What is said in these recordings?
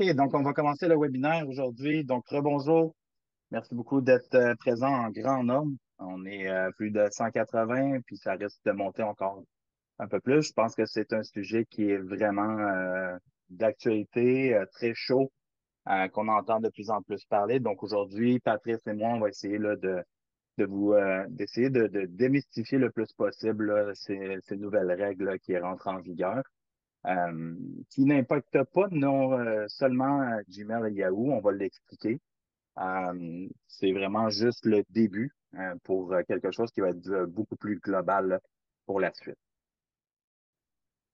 OK, donc on va commencer le webinaire aujourd'hui. Donc, rebonjour. Merci beaucoup d'être présent en grand nombre. On est plus de 180, puis ça risque de monter encore un peu plus. Je pense que c'est un sujet qui est vraiment d'actualité, très chaud, qu'on entend de plus en plus parler. Donc aujourd'hui, Patrice et moi, on va essayer là, de vous d'essayer de démystifier le plus possible là, ces nouvelles règles là, qui rentrent en vigueur qui n'impacte pas non seulement Gmail et Yahoo, on va l'expliquer. C'est vraiment juste le début pour quelque chose qui va être beaucoup plus global là, pour la suite.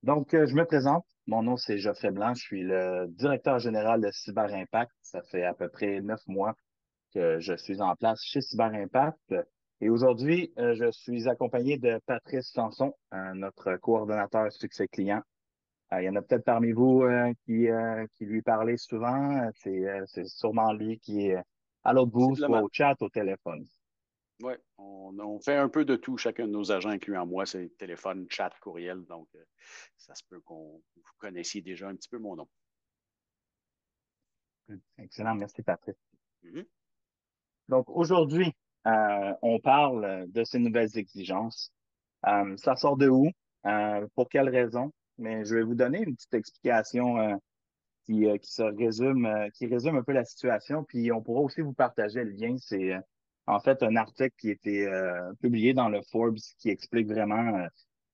Donc, je me présente. Mon nom, c'est Geoffrey Blanc. Je suis le directeur général de Cyber Impact. Ça fait à peu près 9 mois que je suis en place chez Cyber Impact. Et aujourd'hui, je suis accompagné de Patrice Sanson, notre coordonnateur succès client. Il y en a peut-être parmi vous qui lui parlez souvent. C'est sûrement lui qui est à l'autre bout, soit Possiblement. au chat, au téléphone. Oui, on fait un peu de tout, chacun de nos agents, incluant moi, c'est téléphone, chat, courriel. Donc, ça se peut qu'on vous connaissiez déjà un petit peu mon nom. Excellent, merci Patrice. Mhm. Donc aujourd'hui, on parle de ces nouvelles exigences. Ça sort de où? Pour quelles raisons? Mais je vais vous donner une petite explication qui résume un peu la situation. Puis on pourra aussi vous partager le lien. C'est en fait un article qui a été publié dans le Forbes qui explique vraiment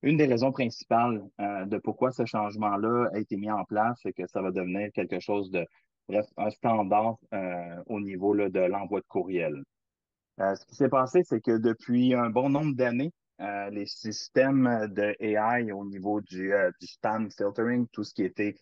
une des raisons principales de pourquoi ce changement-là a été mis en place et que ça va devenir quelque chose de, bref, un standard au niveau là, de l'envoi de courriel. Ce qui s'est passé, c'est que depuis un bon nombre d'années, les systèmes de AI au niveau du spam filtering, tout ce qui était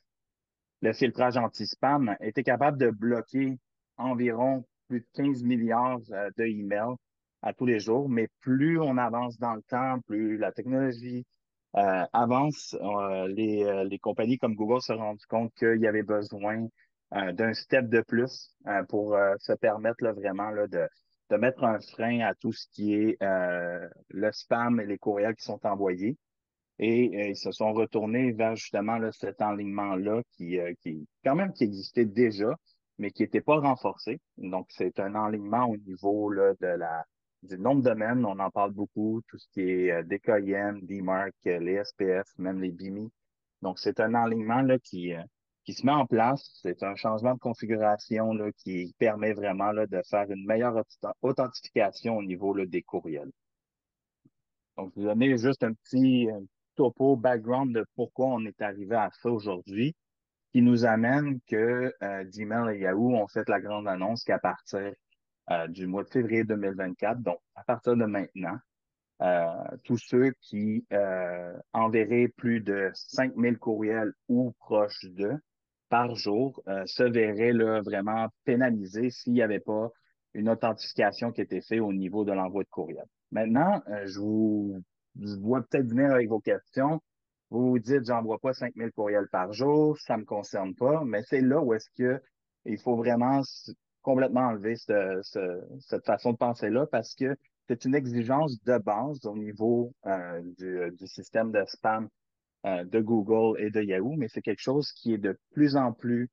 le filtrage anti-spam était capable de bloquer environ plus de 15 milliards de emails à tous les jours. Mais plus on avance dans le temps, plus la technologie avance, les compagnies comme Google se sont rendues compte qu'il y avait besoin d'un step de plus pour se permettre là, vraiment là, de mettre un frein à tout ce qui est le spam et les courriels qui sont envoyés. Et ils se sont retournés vers justement là, cet enlignement-là qui quand même qui existait déjà, mais qui n'était pas renforcé. Donc, c'est un enlignement au niveau là, du nom de domaine. On en parle beaucoup, tout ce qui est DKIM, DMARC, les SPF, même les BIMI. Donc, c'est un enlignement là, qui se met en place. C'est un changement de configuration là, qui permet vraiment là, de faire une meilleure authentification au niveau là, des courriels. Donc, vous donner juste un petit topo, background de pourquoi on est arrivé à ça aujourd'hui, qui nous amène que Gmail et Yahoo ont fait la grande annonce qu'à partir du mois de février 2024, donc à partir de maintenant, tous ceux qui enverraient plus de 5000 courriels ou proches d'eux par jour se verraient là, vraiment pénalisés s'il n'y avait pas une authentification qui était faite au niveau de l'envoi de courriel. Maintenant, je vois peut-être venir avec vos questions. Vous vous dites, j'envoie pas 5000 courriels par jour, ça me concerne pas, mais c'est là où est-ce que il faut vraiment complètement enlever cette façon de penser-là parce que c'est une exigence de base au niveau du système de spam de Google et de Yahoo, mais c'est quelque chose qui est de plus en plus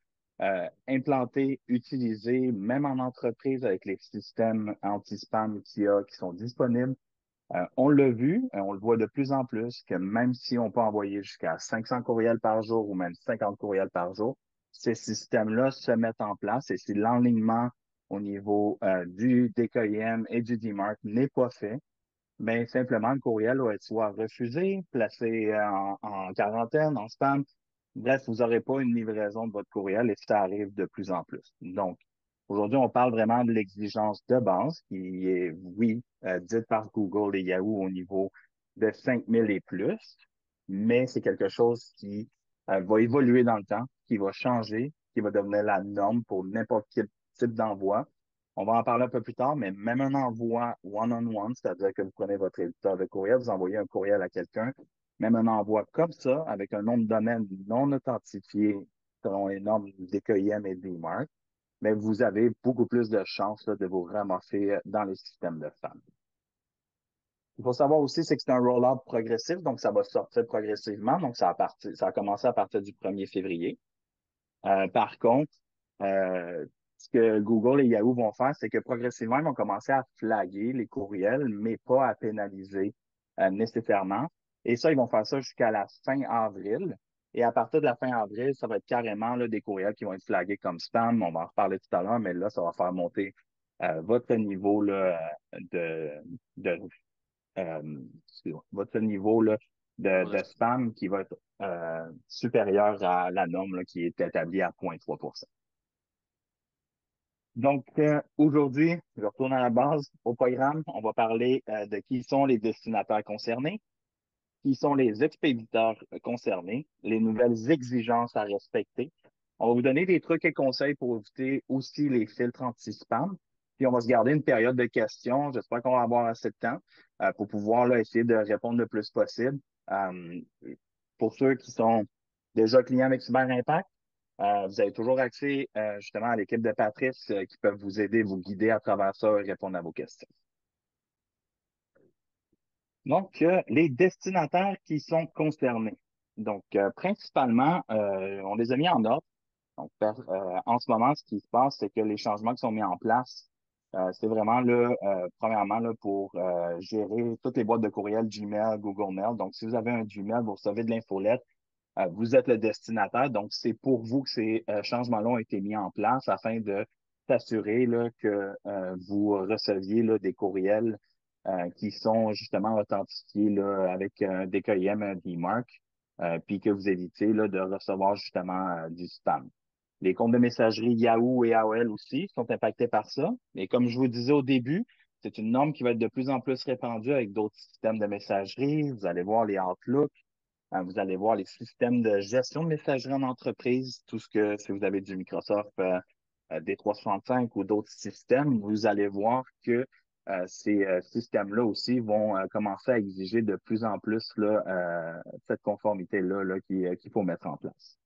implanté, utilisé, même en entreprise avec les systèmes anti-spam qui sont disponibles. On l'a vu, on le voit de plus en plus que même si on peut envoyer jusqu'à 500 courriels par jour ou même 50 courriels par jour, ces systèmes-là se mettent en place et si l'enlignement au niveau du DKIM et du DMARC n'est pas fait, mais simplement le courriel va être soit refusé, placé en quarantaine, en spam. Bref, vous n'aurez pas une livraison de votre courriel et ça arrive de plus en plus. Donc, aujourd'hui, on parle vraiment de l'exigence de base qui est, oui, dite par Google et Yahoo au niveau de 5000 et plus, mais c'est quelque chose qui va évoluer dans le temps, qui va changer, qui va devenir la norme pour n'importe quel type d'envoi. On va en parler un peu plus tard, mais même un envoi one-on-one, c'est-à-dire que vous prenez votre éditeur de courriel, vous envoyez un courriel à quelqu'un, même un envoi comme ça, avec un nom de domaine non authentifié selon les normes d'EKIM et DMARC, mais vous avez beaucoup plus de chances là, de vous ramasser dans les systèmes de spam. Il faut savoir aussi, c'est que c'est un roll-out progressif, donc ça va sortir progressivement. Donc, ça a commencé à partir du 1er février. Par contre, Ce que Google et Yahoo vont faire, c'est que progressivement, ils vont commencer à flaguer les courriels, mais pas à pénaliser nécessairement. Et ça, ils vont faire ça jusqu'à la fin avril. Et à partir de la fin avril, ça va être carrément là, des courriels qui vont être flagués comme spam. On va en reparler tout à l'heure, mais là, ça va faire monter votre niveau là, de, de votre niveau là, de spam qui va être supérieur à la norme là, qui est établie à 0,3%. Donc, aujourd'hui, je retourne à la base, au programme. On va parler de qui sont les destinataires concernés, qui sont les expéditeurs concernés, les nouvelles exigences à respecter. On va vous donner des trucs et conseils pour éviter aussi les filtres anti-spam. Puis on va se garder une période de questions. J'espère qu'on va avoir assez de temps pour pouvoir là, essayer de répondre le plus possible. Euh, pour ceux qui sont déjà clients avec Cyber Impact, vous avez toujours accès justement à l'équipe de Patrice qui peuvent vous aider, vous guider à travers ça et répondre à vos questions. Donc, les destinataires qui sont concernés. Donc, principalement, on les a mis en ordre. Donc, en ce moment, ce qui se passe, c'est que les changements qui sont mis en place, c'est vraiment là, premièrement, là, pour gérer toutes les boîtes de courriel Gmail, Google Mail. Donc, si vous avez un Gmail, vous recevez de l'infolette, vous êtes le destinataire. Donc, c'est pour vous que ces changements-là ont été mis en place afin de s'assurer là, que vous receviez là, des courriels qui sont justement authentifiés là, avec un DKIM, un DMARC, puis que vous évitez là, de recevoir justement du spam. Les comptes de messagerie Yahoo et AOL aussi sont impactés par ça. Mais comme je vous disais au début, c'est une norme qui va être de plus en plus répandue avec d'autres systèmes de messagerie. Vous allez voir les Outlook, vous allez voir les systèmes de gestion de messagerie en entreprise, tout ce que, si vous avez du Microsoft D365 ou d'autres systèmes, vous allez voir que ces systèmes-là aussi vont commencer à exiger de plus en plus là, cette conformité-là là, qu'il faut mettre en place.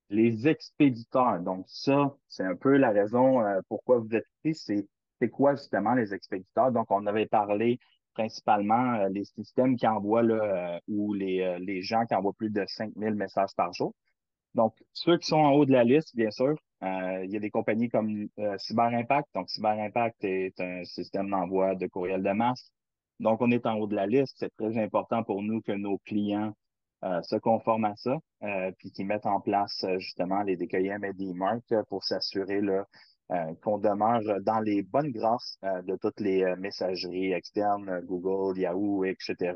Les expéditeurs, donc ça, c'est un peu la raison pourquoi vous êtes ici. C'est quoi justement les expéditeurs? Donc, on avait parlé principalement les systèmes qui envoient là, ou les gens qui envoient plus de 5000 messages par jour. Donc, ceux qui sont en haut de la liste, bien sûr, il y a des compagnies comme Cyber Impact. Donc, Cyber Impact est un système d'envoi de courriel de masse. Donc, on est en haut de la liste. C'est très important pour nous que nos clients se conforment à ça, puis qu'ils mettent en place justement les DKIM et DMARC pour s'assurer là, qu'on demeure dans les bonnes grâces de toutes les messageries externes, Google, Yahoo, etc.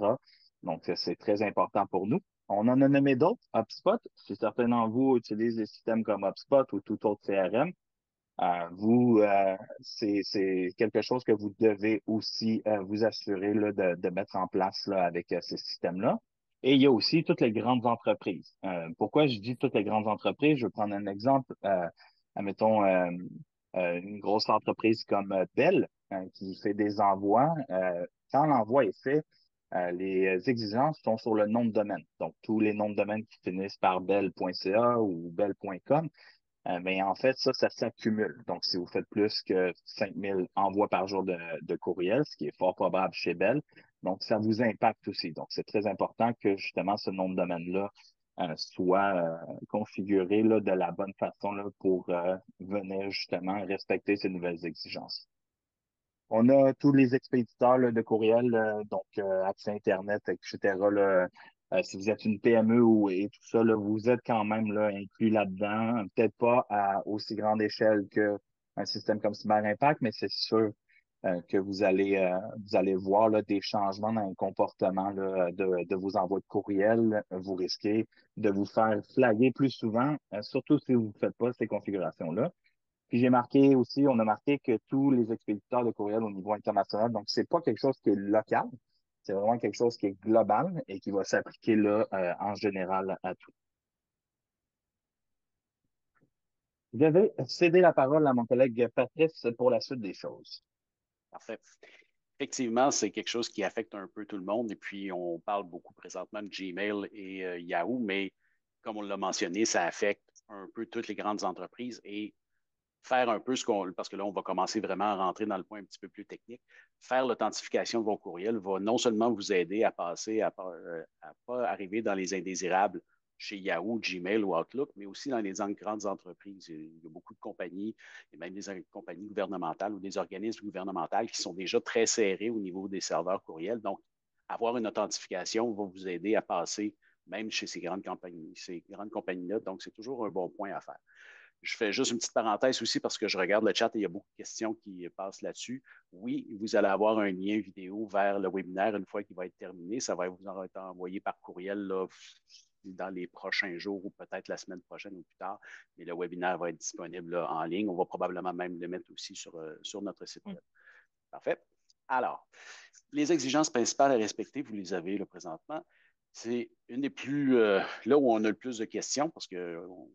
Donc, c'est très important pour nous. On en a nommé d'autres. HubSpot, si certains d'entre vous utilisent des systèmes comme HubSpot ou tout autre CRM, c'est quelque chose que vous devez aussi vous assurer là, de mettre en place là, avec ces systèmes-là. Et il y a aussi toutes les grandes entreprises. Pourquoi je dis toutes les grandes entreprises? Je vais prendre un exemple. Admettons, une grosse entreprise comme Bell qui fait des envois. Quand l'envoi est fait, les exigences sont sur le nom de domaine. Donc, tous les noms de domaine qui finissent par bell.ca ou bell.com, mais en fait, ça s'accumule. Donc, si vous faites plus que 5000 envois par jour de courriel, ce qui est fort probable chez Bell, donc ça vous impacte aussi. Donc, c'est très important que justement ce nom de domaine-là soit configuré là, de la bonne façon là, pour venir justement respecter ces nouvelles exigences. On a tous les expéditeurs là, de courriel, donc accès Internet, etc. Là, si vous êtes une PME et tout ça, là, vous êtes quand même là, inclus là-dedans. Peut-être pas à aussi grande échelle qu'un système comme Cyber Impact, mais c'est sûr que vous allez voir là, des changements dans le comportement là, de vos envois de courriel. Vous risquez de vous faire flaguer plus souvent, surtout si vous ne faites pas ces configurations-là. Puis j'ai marqué aussi, on a marqué que tous les expéditeurs de courriel au niveau international, donc c'est pas quelque chose qui est local, c'est vraiment quelque chose qui est global et qui va s'appliquer là en général à tout. Je vais céder la parole à mon collègue Patrice pour la suite des choses. Parfait. Effectivement, c'est quelque chose qui affecte un peu tout le monde. Et puis, on parle beaucoup présentement de Gmail et Yahoo, mais comme on l'a mentionné, ça affecte un peu toutes les grandes entreprises et faire un peu parce que là, on va commencer vraiment à rentrer dans le point un petit peu plus technique. Faire l'authentification de vos courriels va non seulement vous aider à passer, à pas arriver dans les indésirables chez Yahoo, Gmail ou Outlook, mais aussi dans les grandes entreprises. Il y a beaucoup de compagnies, et même des compagnies gouvernementales ou des organismes gouvernementaux qui sont déjà très serrés au niveau des serveurs courriels. Donc, avoir une authentification va vous aider à passer même chez ces grandes compagnies-là. Donc, c'est toujours un bon point à faire. Je fais juste une petite parenthèse aussi parce que je regarde le chat et il y a beaucoup de questions qui passent là-dessus. Oui, vous allez avoir un lien vidéo vers le webinaire une fois qu'il va être terminé. Ça va vous être envoyé par courriel là, dans les prochains jours ou peut-être la semaine prochaine ou plus tard. Mais le webinaire va être disponible là, en ligne. On va probablement même le mettre aussi sur notre site web. Parfait. Alors, les exigences principales à respecter, vous les avez là, présentement. C'est une des plus, là où on a le plus de questions, parce qu'on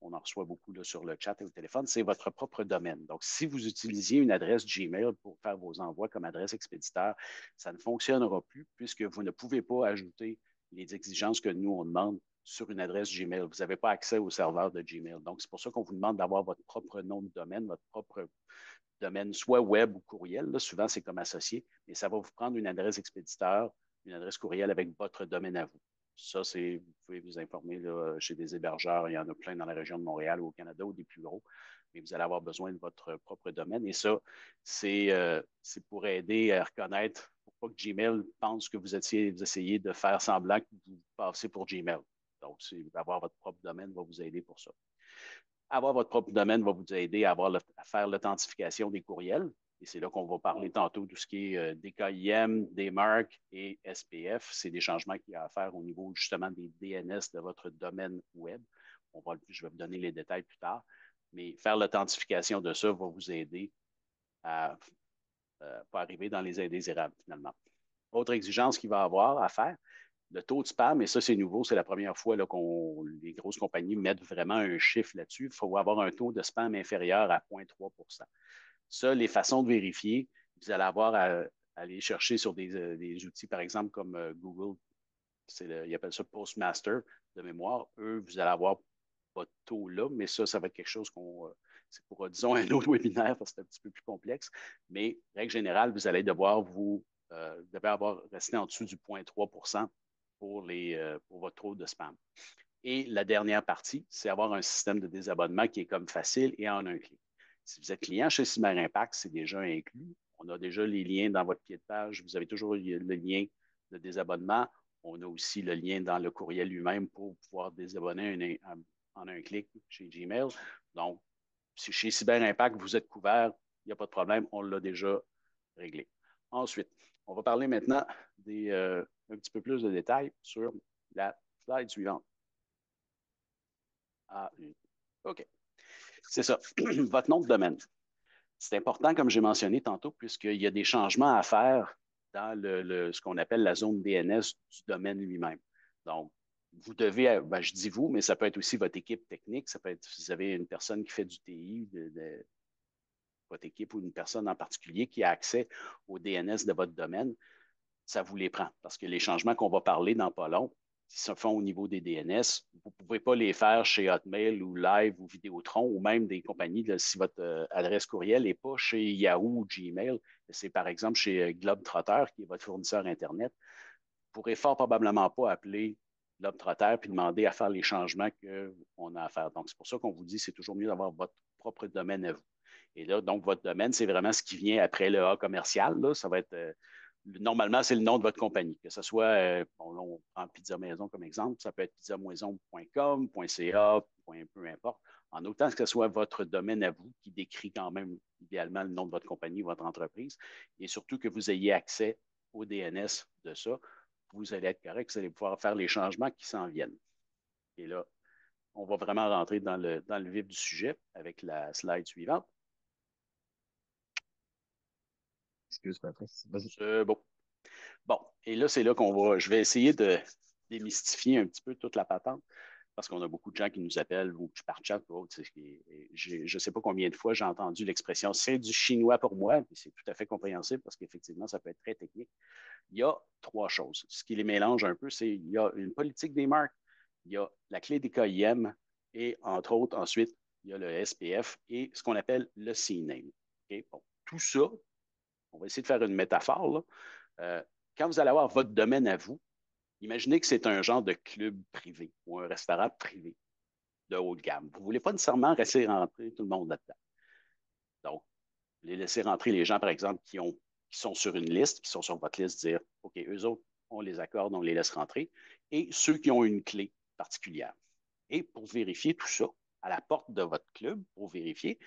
en reçoit beaucoup là, sur le chat et au téléphone, c'est votre propre domaine. Donc, si vous utilisiez une adresse Gmail pour faire vos envois comme adresse expéditeur, ça ne fonctionnera plus puisque vous ne pouvez pas ajouter les exigences que nous, on demande sur une adresse Gmail. Vous n'avez pas accès au serveur de Gmail. Donc, c'est pour ça qu'on vous demande d'avoir votre propre nom de domaine, votre propre domaine, soit web ou courriel. Là, souvent, c'est comme associé, mais ça va vous prendre une adresse expéditeur, une adresse courriel avec votre domaine à vous. Ça, vous pouvez vous informer là, chez des hébergeurs. Il y en a plein dans la région de Montréal ou au Canada ou des plus gros, mais vous allez avoir besoin de votre propre domaine. Et ça, c'est pour aider à reconnaître, pour pas que Gmail pense que vous essayez de faire semblant que vous passez pour Gmail. Donc, avoir votre propre domaine va vous aider pour ça. Avoir votre propre domaine va vous aider à faire l'authentification des courriels. Et c'est là qu'on va parler tantôt de ce qui est DKIM, DMARC et SPF. C'est des changements qu'il y a à faire au niveau justement des DNS de votre domaine web. Je vais vous donner les détails plus tard. Mais faire l'authentification de ça va vous aider à ne pas arriver dans les indésirables finalement. Autre exigence qu'il va avoir à faire, le taux de spam, et ça, c'est nouveau, c'est la première fois là, les grosses compagnies mettent vraiment un chiffre là-dessus. Il faut avoir un taux de spam inférieur à 0,3 Ça, les façons de vérifier, vous allez avoir à aller chercher sur des outils, par exemple, comme Google, ils appellent ça Postmaster de mémoire. Eux, vous allez avoir pas de taux là, mais ça va être quelque chose c'est pour, disons, un autre webinaire parce que c'est un petit peu plus complexe. Mais, règle générale, vous allez devoir devez avoir resté en dessous du 0,3 pour votre taux de spam. Et la dernière partie, c'est avoir un système de désabonnement qui est comme facile et en un clic. Si vous êtes client chez Cyber Impact, c'est déjà inclus. On a déjà les liens dans votre pied de page. Vous avez toujours le lien de désabonnement. On a aussi le lien dans le courriel lui-même pour pouvoir désabonner en un clic chez Gmail. Donc, si chez Cyber Impact, vous êtes couvert, il n'y a pas de problème, on l'a déjà réglé. Ensuite, on va parler maintenant un petit peu plus de détails sur la slide suivante. OK. C'est ça. Votre nom de domaine. C'est important, comme j'ai mentionné tantôt, puisqu'il y a des changements à faire dans ce qu'on appelle la zone DNS du domaine lui-même. Donc, vous devez, je dis vous, mais ça peut être aussi votre équipe technique. Ça peut être si vous avez une personne qui fait du TI, votre équipe ou une personne en particulier qui a accès au DNS de votre domaine, ça vous les prend. Parce que les changements qu'on va parler dans pas long, qui se font au niveau des DNS, vous ne pouvez pas les faire chez Hotmail ou Live ou Vidéotron ou même des compagnies, là, si votre adresse courriel n'est pas chez Yahoo ou Gmail, c'est par exemple chez Globetrotter, qui est votre fournisseur Internet, vous ne pourrez fort probablement pas appeler Globetrotter puis demander à faire les changements qu'on a à faire. Donc, c'est pour ça qu'on vous dit que c'est toujours mieux d'avoir votre propre domaine à vous. Et là, donc, votre domaine, c'est vraiment ce qui vient après le A commercial. Là. Ça va être normalement, c'est le nom de votre compagnie. Que ce soit, on prend Pizza Maison comme exemple, ça peut être pizzamaison.com, .ca, peu importe. En autant que ce soit votre domaine à vous qui décrit quand même idéalement le nom de votre compagnie, votre entreprise, et surtout que vous ayez accès au DNS de ça, vous allez être correct, vous allez pouvoir faire les changements qui s'en viennent. Et là, on va vraiment rentrer dans le vif du sujet avec la slide suivante. Excuse, Patrice. Vas-y. C'est beau. Bon, et là, c'est là je vais essayer de démystifier un petit peu toute la patente parce qu'on a beaucoup de gens qui nous appellent ou par chat ou autre. Je ne sais pas combien de fois j'ai entendu l'expression c'est du chinois pour moi, puis c'est tout à fait compréhensible parce qu'effectivement, ça peut être très technique. Il y a trois choses. Ce qui les mélange un peu, c'est il y a une politique des marques, il y a la clé des KIM et entre autres, ensuite, il y a le SPF et ce qu'on appelle le CNAME. Okay? Bon, tout ça, on va essayer de faire une métaphore. Là. Quand vous allez avoir votre domaine à vous, Imaginez que c'est un genre de club privé ou un restaurant privé de haut de gamme. Vous ne voulez pas nécessairement laisser rentrer tout le monde là-dedans. Donc, vous voulez laisser rentrer les gens, par exemple, qui sont sur une liste, qui sont sur votre liste, dire, OK, eux autres, on les accorde, on les laisse rentrer, et ceux qui ont une clé particulière. Et pour vérifier tout ça, à la porte de votre club, pour vérifier,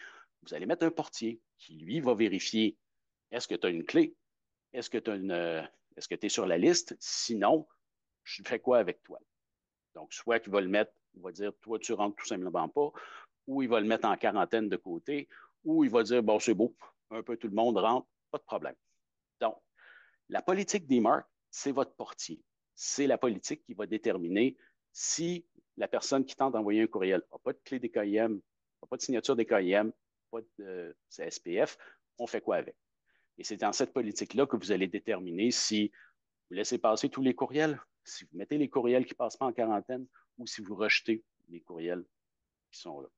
vous allez mettre un portier qui, lui, va vérifier est-ce que tu as une clé? Est-ce que tu est-ce que tu es sur la liste? Sinon, je fais quoi avec toi? Donc, soit qu'il va le mettre, il va dire, toi, tu rentres tout simplement pas, ou il va le mettre en quarantaine de côté, ou il va dire, bon, c'est beau, un peu tout le monde rentre, pas de problème. Donc, la politique des marques, c'est votre portier. C'est la politique qui va déterminer si la personne qui tente d'envoyer un courriel n'a pas de clé des KIM, n'a pas de signature des KIM, pas de SPF, on fait quoi avec? Et c'est dans cette politique-là que vous allez déterminer si vous laissez passer tous les courriels, si vous mettez les courriels qui ne passent pas en quarantaine ou si vous rejetez les courriels qui sont là.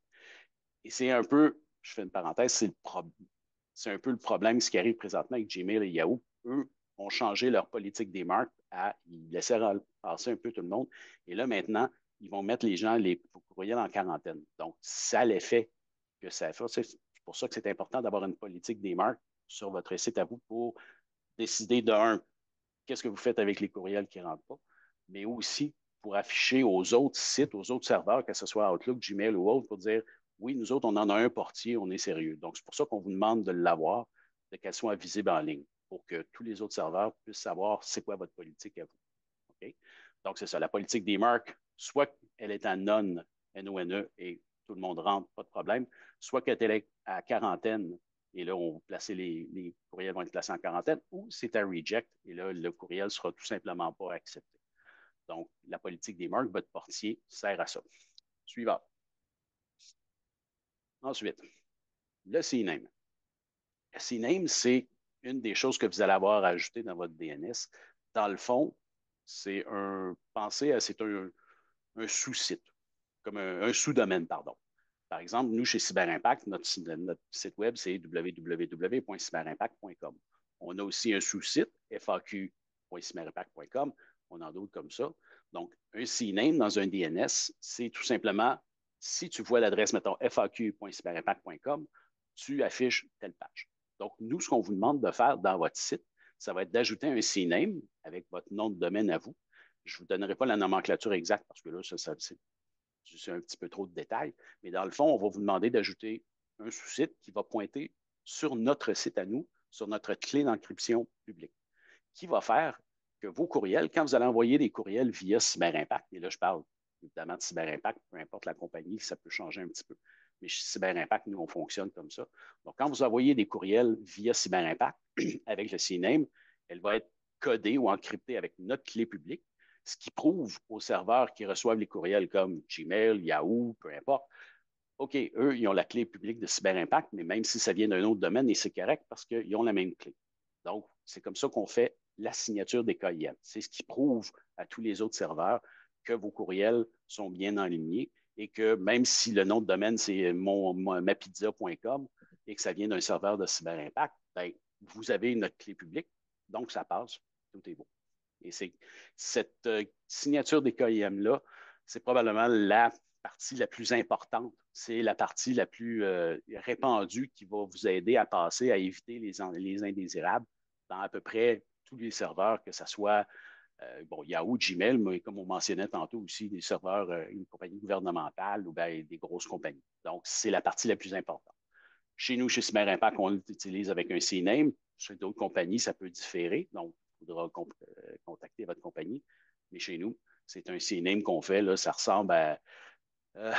Et c'est un peu, je fais une parenthèse, c'est un peu le problème, ce qui arrive présentement avec Gmail et Yahoo. Eux ont changé leur politique des marques à ils laissaient passer un peu tout le monde. Et là, maintenant, ils vont mettre les gens, les courriels en quarantaine. Donc, ça a l'effet que ça fait. C'est pour ça que c'est important d'avoir une politique des marques sur votre site à vous pour décider d'un, qu'est-ce que vous faites avec les courriels qui ne rentrent pas, mais aussi pour afficher aux autres sites, aux autres serveurs, que ce soit Outlook, Gmail ou autre, pour dire oui, nous autres, on en a un portier, on est sérieux. Donc, c'est pour ça qu'on vous demande de l'avoir, de qu'elle soit visible en ligne, pour que tous les autres serveurs puissent savoir c'est quoi votre politique à vous. Okay? Donc, c'est ça. La politique des marques, soit elle est en non, N-O-N-E, et tout le monde rentre, pas de problème, soit qu'elle est à quarantaine, et là, on va placer les courriels vont être placés en quarantaine, ou c'est à reject, et là, le courriel sera tout simplement pas accepté. Donc, la politique des marques, votre portier, sert à ça. Suivant. Ensuite, le CNAME. Le CNAME, c'est une des choses que vous allez avoir à ajouter dans votre DNS. Dans le fond, c'est un sous-site, comme un sous-domaine, pardon. Par exemple, nous, chez CyberImpact, notre site web, c'est www.cyberimpact.com. On a aussi un sous-site, faq.cyberimpact.com. On en a d'autres comme ça. Donc, un CNAME dans un DNS, c'est tout simplement, si tu vois l'adresse, mettons, faq.cyberimpact.com, tu affiches telle page. Donc, nous, ce qu'on vous demande de faire dans votre site, ça va être d'ajouter un CNAME avec votre nom de domaine à vous. Je ne vous donnerai pas la nomenclature exacte parce que là, c'est un petit peu trop de détails. Mais dans le fond, on va vous demander d'ajouter un sous-site qui va pointer sur notre site à nous, sur notre clé d'encryption publique, qui va faire que vos courriels, quand vous allez envoyer des courriels via CyberImpact, et là, je parle évidemment de CyberImpact, peu importe la compagnie, ça peut changer un petit peu. Mais chez CyberImpact, nous, on fonctionne comme ça. Donc, quand vous envoyez des courriels via CyberImpact avec le CNAME, elle va être codée ou encryptée avec notre clé publique, ce qui prouve aux serveurs qui reçoivent les courriels comme Gmail, Yahoo, peu importe, OK, eux, ils ont la clé publique de CyberImpact, mais même si ça vient d'un autre domaine, et c'est correct parce qu'ils ont la même clé. Donc, c'est comme ça qu'on fait la signature des KIM. C'est ce qui prouve à tous les autres serveurs que vos courriels sont bien alignés et que même si le nom de domaine, c'est mapizza.com et que ça vient d'un serveur de CyberImpact, ben, vous avez notre clé publique, donc ça passe, tout est beau. Et c'est cette signature des KIM-là, c'est probablement la partie la plus importante. C'est la partie la plus répandue qui va vous aider à passer, à éviter les indésirables dans à peu près tous les serveurs, que ce soit bon, Yahoo, Gmail, mais comme on mentionnait tantôt aussi, des serveurs, une compagnie gouvernementale ou bien des grosses compagnies. Donc, c'est la partie la plus importante. Chez nous, chez CyberImpact, on l'utilise avec un CNAME. Chez d'autres compagnies, ça peut différer. Donc, il faudra contacter votre compagnie. Mais chez nous, c'est un CNAME qu'on fait. Là, ça ressemble à euh,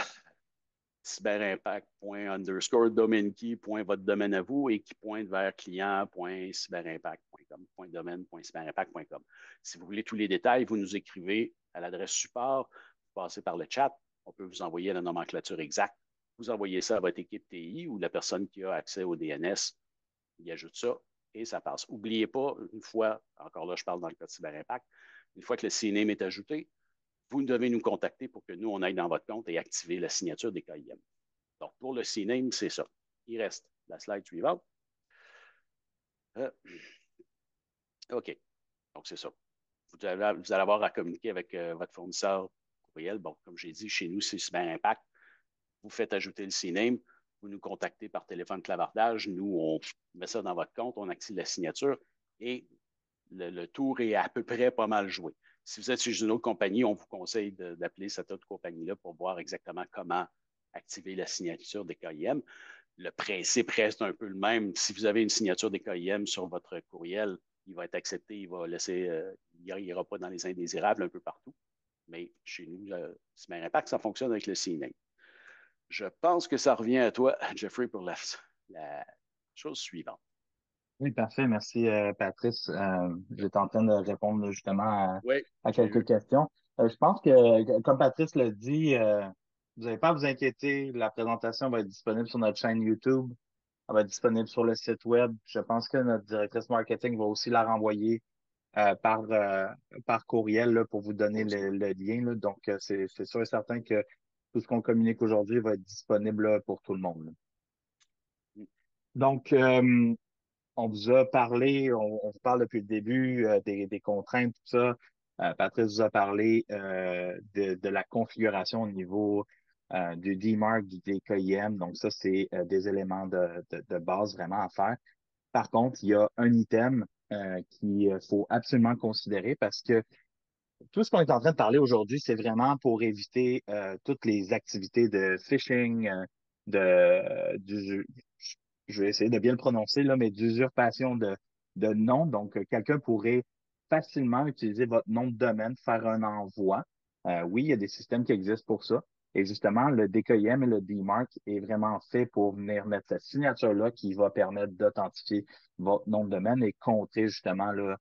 cyberimpact._domain-key.votre domaine à vous et qui pointe vers client.cyberimpact.com, .domaine.cyberimpact.com. Si vous voulez tous les détails, vous nous écrivez à l'adresse support, vous passez par le chat, on peut vous envoyer la nomenclature exacte. Vous envoyez ça à votre équipe TI ou la personne qui a accès au DNS, il ajoute ça et ça passe. N'oubliez pas, une fois, encore là, je parle dans le cas de CyberImpact, une fois que le CNAME est ajouté, vous devez nous contacter pour que nous, on aille dans votre compte et activer la signature des KIM. Donc, pour le CNAME, c'est ça. Il reste la slide suivante. OK. Donc, c'est ça. vous allez avoir à communiquer avec votre fournisseur courriel. Bon, comme j'ai dit, chez nous, c'est Cyber Impact. Vous faites ajouter le CNAME, vous nous contactez par téléphone clavardage. Nous, on met ça dans votre compte, on active la signature et le tour est à peu près pas mal joué. Si vous êtes chez une autre compagnie, on vous conseille d'appeler cette autre compagnie-là pour voir exactement comment activer la signature des KIM. Le principe reste un peu le même. Si vous avez une signature des KIM sur votre courriel, il va être accepté, il va laisser, il n'ira pas dans les indésirables un peu partout. Mais chez nous, Cyber Impact, ça fonctionne avec le CNAME. Je pense que ça revient à toi, Jeffrey, pour la chose suivante. Oui, parfait. Merci, Patrice. J'étais en train de répondre là, justement Oui, à j'ai quelques vu. questions. Je pense que, comme Patrice l'a dit, vous n'avez pas à vous inquiéter. La présentation va être disponible sur notre chaîne YouTube. Elle va être disponible sur le site web. Je pense que notre directrice marketing va aussi la renvoyer par courriel là, pour vous donner le lien. Là. Donc, c'est sûr et certain que tout ce qu'on communique aujourd'hui va être disponible là, pour tout le monde. Là. Donc, on vous a parlé, on vous parle depuis le début des contraintes, tout ça. Patrice vous a parlé de la configuration au niveau du DMARC, du DKIM. Donc, ça, c'est des éléments de base vraiment à faire. Par contre, il y a un item qu'il faut absolument considérer parce que tout ce qu'on est en train de parler aujourd'hui, c'est vraiment pour éviter toutes les activités de phishing, je vais essayer de bien le prononcer, là, mais d'usurpation de nom. Donc, quelqu'un pourrait facilement utiliser votre nom de domaine, faire un envoi. Oui, il y a des systèmes qui existent pour ça. Et justement, le DKIM et le DMARC est vraiment fait pour venir mettre cette signature-là qui va permettre d'authentifier votre nom de domaine et contrer justement là,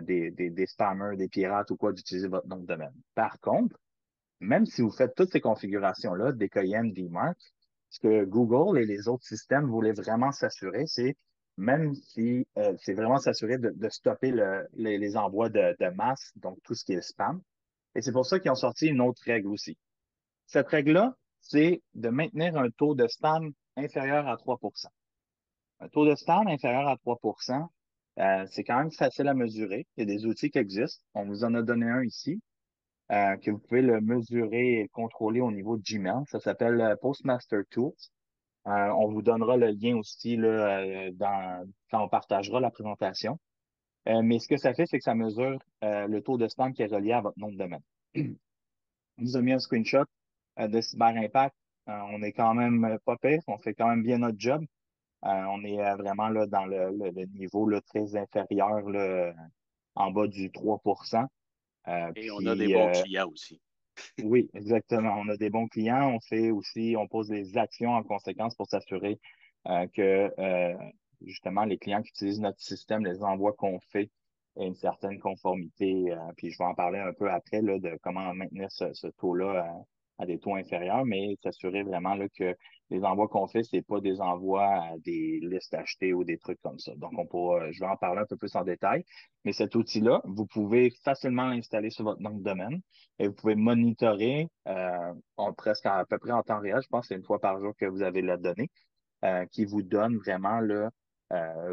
des spammers, des pirates ou quoi d'utiliser votre nom de domaine. Par contre, même si vous faites toutes ces configurations-là, DKIM, DMARC, ce que Google et les autres systèmes voulaient vraiment s'assurer, c'est même si c'est vraiment s'assurer de stopper les envois de masse, donc tout ce qui est spam. Et c'est pour ça qu'ils ont sorti une autre règle aussi. Cette règle-là, c'est de maintenir un taux de spam inférieur à 3 pour cent. Un taux de spam inférieur à 3 c'est quand même facile à mesurer. Il y a des outils qui existent. On vous en a donné un ici, que vous pouvez le mesurer et contrôler au niveau de Gmail. Ça s'appelle Postmaster Tools. On vous donnera le lien aussi là, quand on partagera la présentation. Mais ce que ça fait, c'est que ça mesure le taux de spam qui est relié à votre nom de domaine. On vous a mis un screenshot de Cyber Impact. On est quand même pas pire. On fait quand même bien notre job. On est vraiment là, dans le niveau là, très inférieur, là, en bas du 3 Et on a des puis, bons clients aussi. oui, exactement. On a des bons clients. On fait aussi, on pose des actions en conséquence pour s'assurer que justement les clients qui utilisent notre système, les envois qu'on fait aient une certaine conformité. Puis je vais en parler un peu après là, de comment maintenir ce taux-là à des taux inférieurs, mais s'assurer vraiment là, que les envois qu'on fait, c'est pas des envois à des listes achetées ou des trucs comme ça. Donc, je vais en parler un peu plus en détail. Mais cet outil-là, vous pouvez facilement l'installer sur votre nom de domaine. Et vous pouvez monitorer presque à peu près en temps réel. Je pense que c'est une fois par jour que vous avez la donnée qui vous donne vraiment là,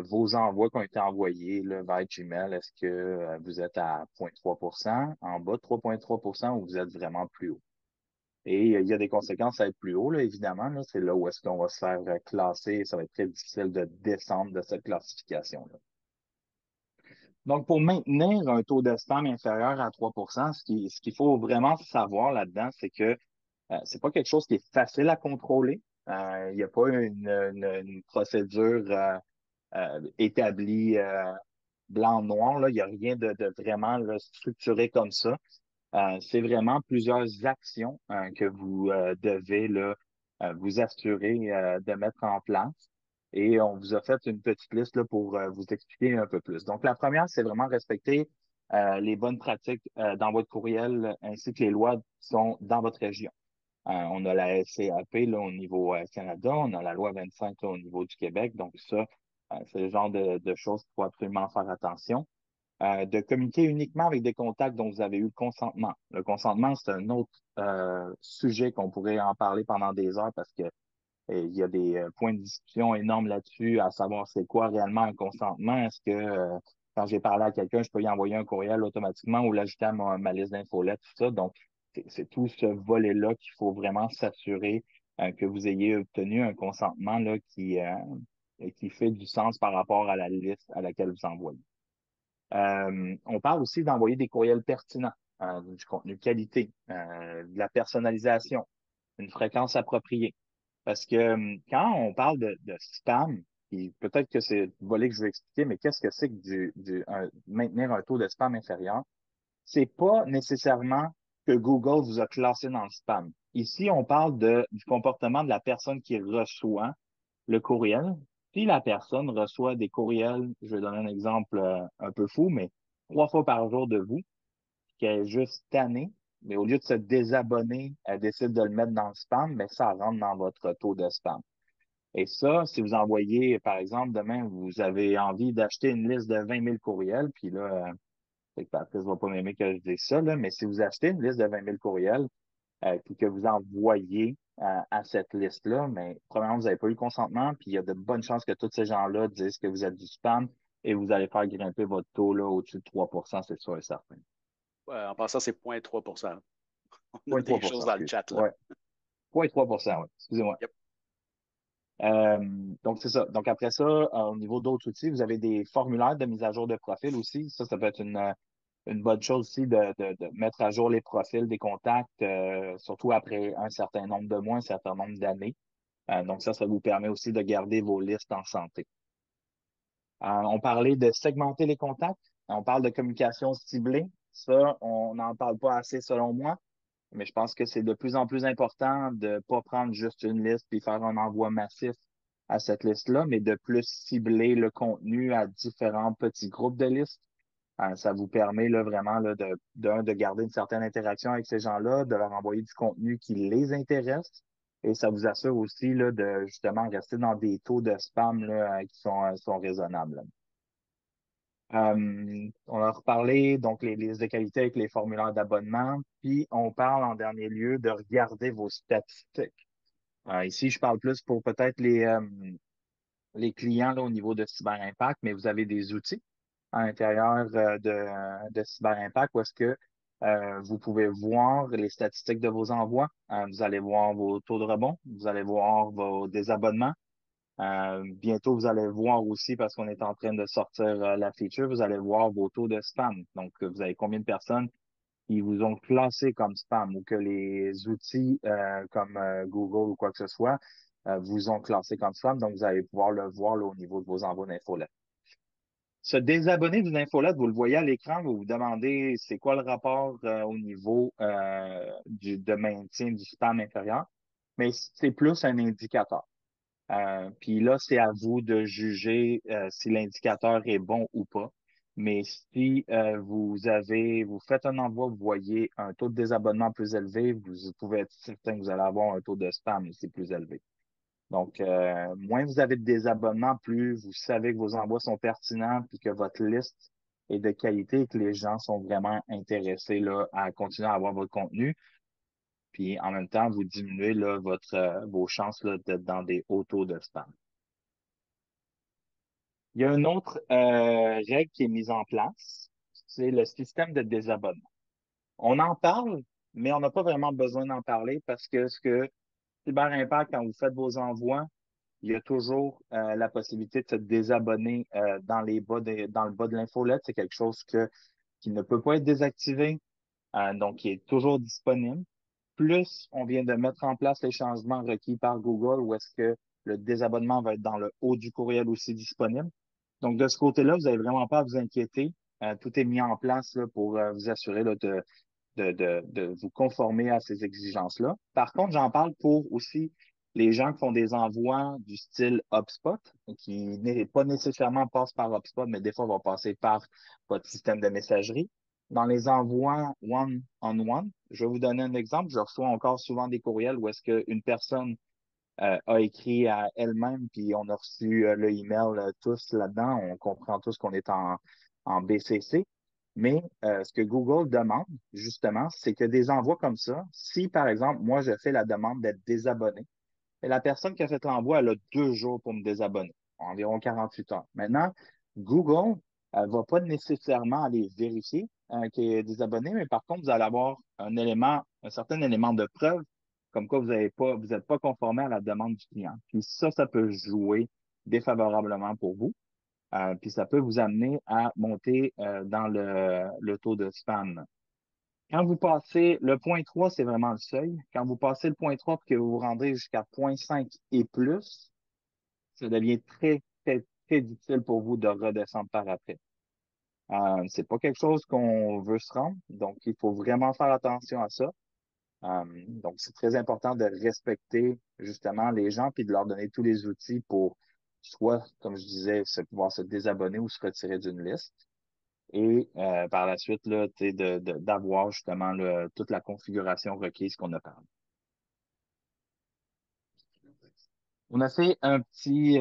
vos envois qui ont été envoyés là, vers Gmail. Est-ce que vous êtes à 0,3 en bas de 3,3 ou vous êtes vraiment plus haut? Et il y a des conséquences à être plus haut, là, évidemment. Là, c'est là où est-ce qu'on va se faire classer et ça va être très difficile de descendre de cette classification-là. Donc, pour maintenir un taux de spam inférieur à 3 ce qu'il faut vraiment savoir là-dedans, c'est que c'est pas quelque chose qui est facile à contrôler. Il n'y a pas une procédure établie blanc-noir. Là. Il n'y a rien de vraiment là, structuré comme ça. C'est vraiment plusieurs actions que vous devez là, vous assurer de mettre en place. Et on vous a fait une petite liste là, pour vous expliquer un peu plus. Donc, la première, c'est vraiment respecter les bonnes pratiques dans votre courriel ainsi que les lois qui sont dans votre région. On a la SCAP là, au niveau Canada, on a la loi 25 là, au niveau du Québec. Donc, ça, c'est le genre de choses qu'il faut absolument faire attention. De communiquer uniquement avec des contacts dont vous avez eu le consentement. Le consentement, c'est un autre sujet qu'on pourrait en parler pendant des heures parce que il y a des points de discussion énormes là-dessus, à savoir c'est quoi réellement un consentement. Est-ce que quand j'ai parlé à quelqu'un, je peux y envoyer un courriel automatiquement ou l'ajouter à ma liste d'infolettes, tout ça. Donc, c'est tout ce volet-là qu'il faut vraiment s'assurer que vous ayez obtenu un consentement là, qui fait du sens par rapport à la liste à laquelle vous envoyez. On parle aussi d'envoyer des courriels pertinents, du contenu de qualité, de la personnalisation, une fréquence appropriée. Parce que quand on parle de spam, puis peut-être que c'est le volet que je vais expliquer, mais qu'est-ce que c'est que maintenir un taux de spam inférieur? C'est pas nécessairement que Google vous a classé dans le spam. Ici, on parle du comportement de la personne qui reçoit le courriel. Si la personne reçoit des courriels, je vais donner un exemple un peu fou, mais 3 fois par jour de vous, qu'elle est juste tannée, mais au lieu de se désabonner, elle décide de le mettre dans le spam, mais ça rentre dans votre taux de spam. Et ça, si vous envoyez, par exemple, demain, vous avez envie d'acheter une liste de 20 000 courriels, puis là, c'est que Patrice va pas m'aimer que je dise ça, là, mais si vous achetez une liste de 20 000 courriels, puis que vous envoyez à cette liste-là, mais premièrement, vous n'avez pas eu le consentement, puis il y a de bonnes chances que tous ces gens-là disent que vous êtes du spam et vous allez faire grimper votre taux là, au-dessus de 3%, c'est sûr et certain. En passant, c'est 0,3%. On a des 0,3%, choses dans le excusez. chat, là. Ouais. 0,3%, oui. Excusez-moi. Yep. Euh, donc, c'est ça. Donc, après ça, au niveau d'autres outils, vous avez des formulaires de mise à jour de profil aussi. Ça peut être une bonne chose aussi de mettre à jour les profils des contacts, surtout après un certain nombre de mois, un certain nombre d'années. Donc, ça vous permet aussi de garder vos listes en santé. On parlait de segmenter les contacts. On parle de communication ciblée. Ça, on n'en parle pas assez selon moi, mais je pense que c'est de plus en plus important de ne pas prendre juste une liste puis faire un envoi massif à cette liste-là, mais de plus cibler le contenu à différents petits groupes de listes. Ça vous permet là, vraiment là, de garder une certaine interaction avec ces gens-là, de leur envoyer du contenu qui les intéresse. Et ça vous assure aussi là, de justement rester dans des taux de spam là, qui sont raisonnables. On a reparlé donc les listes de qualité avec les formulaires d'abonnement, puis on parle en dernier lieu de regarder vos statistiques. Ici, je parle plus pour peut-être les clients là, au niveau de Cyber Impact, mais vous avez des outils à l'intérieur de Cyber Impact où est-ce que vous pouvez voir les statistiques de vos envois. Vous allez voir vos taux de rebond, vous allez voir vos désabonnements. Bientôt, vous allez voir aussi, parce qu'on est en train de sortir la feature, vous allez voir vos taux de spam. Donc, vous avez combien de personnes qui vous ont classé comme spam ou que les outils comme Google ou quoi que ce soit vous ont classé comme spam. Donc, vous allez pouvoir le voir là, au niveau de vos envois d'infolettes. Se désabonner d'une infolette, vous le voyez à l'écran, vous vous demandez c'est quoi le rapport au niveau de maintien du spam inférieur, mais c'est plus un indicateur. Puis là, c'est à vous de juger si l'indicateur est bon ou pas. Mais si vous faites un envoi, vous voyez un taux de désabonnement plus élevé, vous pouvez être certain que vous allez avoir un taux de spam aussi plus élevé. Donc, moins vous avez de désabonnements, plus vous savez que vos envois sont pertinents, puis que votre liste est de qualité et que les gens sont vraiment intéressés là, à continuer à avoir votre contenu. Puis en même temps, vous diminuez là, vos chances là, d'être dans des hauts taux de spam. Il y a une autre règle qui est mise en place, c'est le système de désabonnement. On en parle, mais on n'a pas vraiment besoin d'en parler parce que ce que Cyber Impact, quand vous faites vos envois, il y a toujours la possibilité de se désabonner dans le bas de l'infolette. C'est quelque chose qui ne peut pas être désactivé, donc qui est toujours disponible. Plus on vient de mettre en place les changements requis par Google, où est-ce que le désabonnement va être dans le haut du courriel aussi disponible. Donc, de ce côté-là, vous n'avez vraiment pas à vous inquiéter. Tout est mis en place là, pour vous assurer là, de vous conformer à ces exigences-là. Par contre, j'en parle pour aussi les gens qui font des envois du style HubSpot, qui n'est pas nécessairement passe par HubSpot, mais des fois vont passer par votre système de messagerie. Dans les envois one-on-one, je vais vous donner un exemple. Je reçois encore souvent des courriels où est-ce qu'une personne a écrit à elle-même, puis on a reçu le email tous là-dedans. On comprend tous qu'on est en BCC. Mais ce que Google demande, justement, c'est que des envois comme ça, si par exemple, moi, je fais la demande d'être désabonné, et la personne qui a fait l'envoi, elle a 2 jours pour me désabonner, environ 48 heures. Maintenant, Google va pas nécessairement aller vérifier qu'il y a des abonnés, mais par contre, vous allez avoir un certain élément de preuve, comme quoi vous n'êtes pas conformé à la demande du client. Puis ça peut jouer défavorablement pour vous. Puis ça peut vous amener à monter dans le taux de spam. Quand vous passez le point 3, c'est vraiment le seuil. Quand vous passez le point 3 et que vous vous rendez jusqu'à point 5 et plus, ça devient très, très, très difficile pour vous de redescendre par après. C'est pas quelque chose qu'on veut se rendre, donc il faut vraiment faire attention à ça. Donc, c'est très important de respecter justement les gens puis de leur donner tous les outils pour soit, comme je disais, pouvoir se désabonner ou se retirer d'une liste. Et par la suite, là, d'avoir justement toute la configuration requise qu'on a parlé. On a fait un petit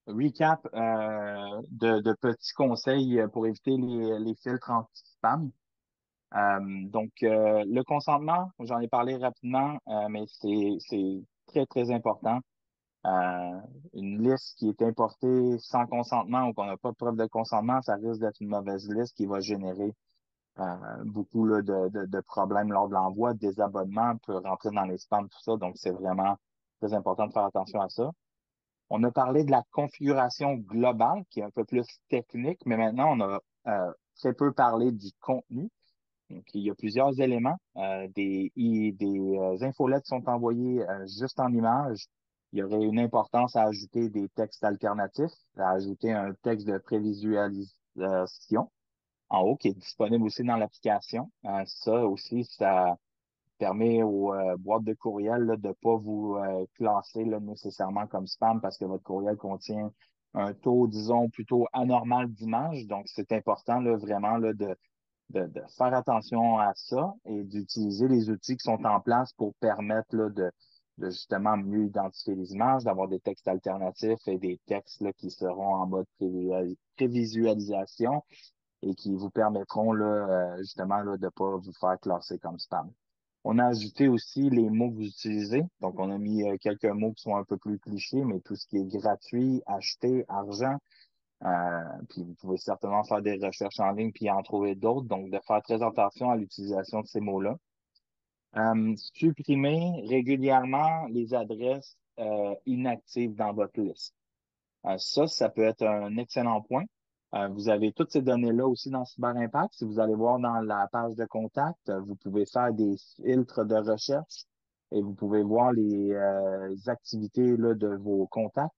recap de petits conseils pour éviter les filtres anti-spam. Le consentement, j'en ai parlé rapidement, mais c'est très, très important. Une liste qui est importée sans consentement ou qu'on n'a pas de preuve de consentement, ça risque d'être une mauvaise liste qui va générer beaucoup là, de problèmes lors de l'envoi. Des abonnements peut rentrer dans les spams, tout ça. Donc, c'est vraiment très important de faire attention à ça. On a parlé de la configuration globale, qui est un peu plus technique, mais maintenant, on a très peu parlé du contenu. Donc, il y a plusieurs éléments. Des infolettes sont envoyées juste en image. Il y aurait une importance à ajouter des textes alternatifs, à ajouter un texte de prévisualisation en haut qui est disponible aussi dans l'application. Ça aussi, ça permet aux boîtes de courriel là, de ne pas vous classer là, nécessairement comme spam parce que votre courriel contient un taux, disons, plutôt anormal d'images. Donc, c'est important là, vraiment là, de faire attention à ça et d'utiliser les outils qui sont en place pour permettre là, de justement mieux identifier les images, d'avoir des textes alternatifs et des textes là, qui seront en mode prévisualisation et qui vous permettront là, justement là, de ne pas vous faire classer comme spam. On a ajouté aussi les mots que vous utilisez. Donc, on a mis quelques mots qui sont un peu plus clichés, mais tout ce qui est gratuit, acheter, argent. Puis vous pouvez certainement faire des recherches en ligne puis en trouver d'autres. Donc, de faire très attention à l'utilisation de ces mots-là. Supprimer régulièrement les adresses inactives dans votre liste. Ça peut être un excellent point. Vous avez toutes ces données-là aussi dans Cyber Impact. Si vous allez voir dans la page de contact, vous pouvez faire des filtres de recherche et vous pouvez voir les activités là, de vos contacts.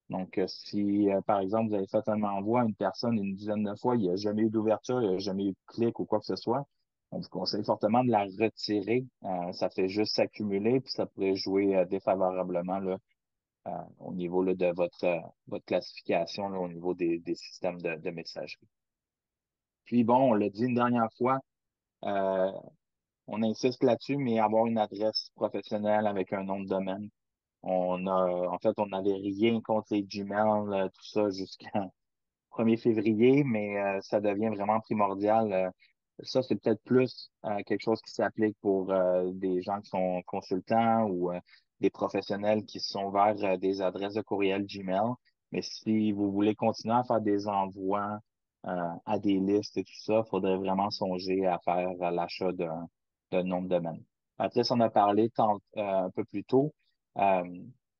Donc, si, par exemple, vous avez fait un envoi à une personne une dizaine de fois, il n'y a jamais eu d'ouverture, il n'y a jamais eu de clic ou quoi que ce soit, on vous conseille fortement de la retirer. Ça fait juste s'accumuler, puis ça pourrait jouer défavorablement là, au niveau là, de votre classification, là, au niveau des systèmes de messagerie. Puis bon, on l'a dit une dernière fois, euh, on insiste là-dessus, mais avoir une adresse professionnelle avec un nom de domaine. En fait, on n'avait rien contre les Gmail, tout ça jusqu'en 1er février, mais ça devient vraiment primordial. Ça, c'est peut-être plus quelque chose qui s'applique pour des gens qui sont consultants ou des professionnels qui sont vers des adresses de courriel Gmail. Mais si vous voulez continuer à faire des envois à des listes et tout ça, il faudrait vraiment songer à faire l'achat d'un nom de domaine. Patrice on a parlé un peu plus tôt. Euh,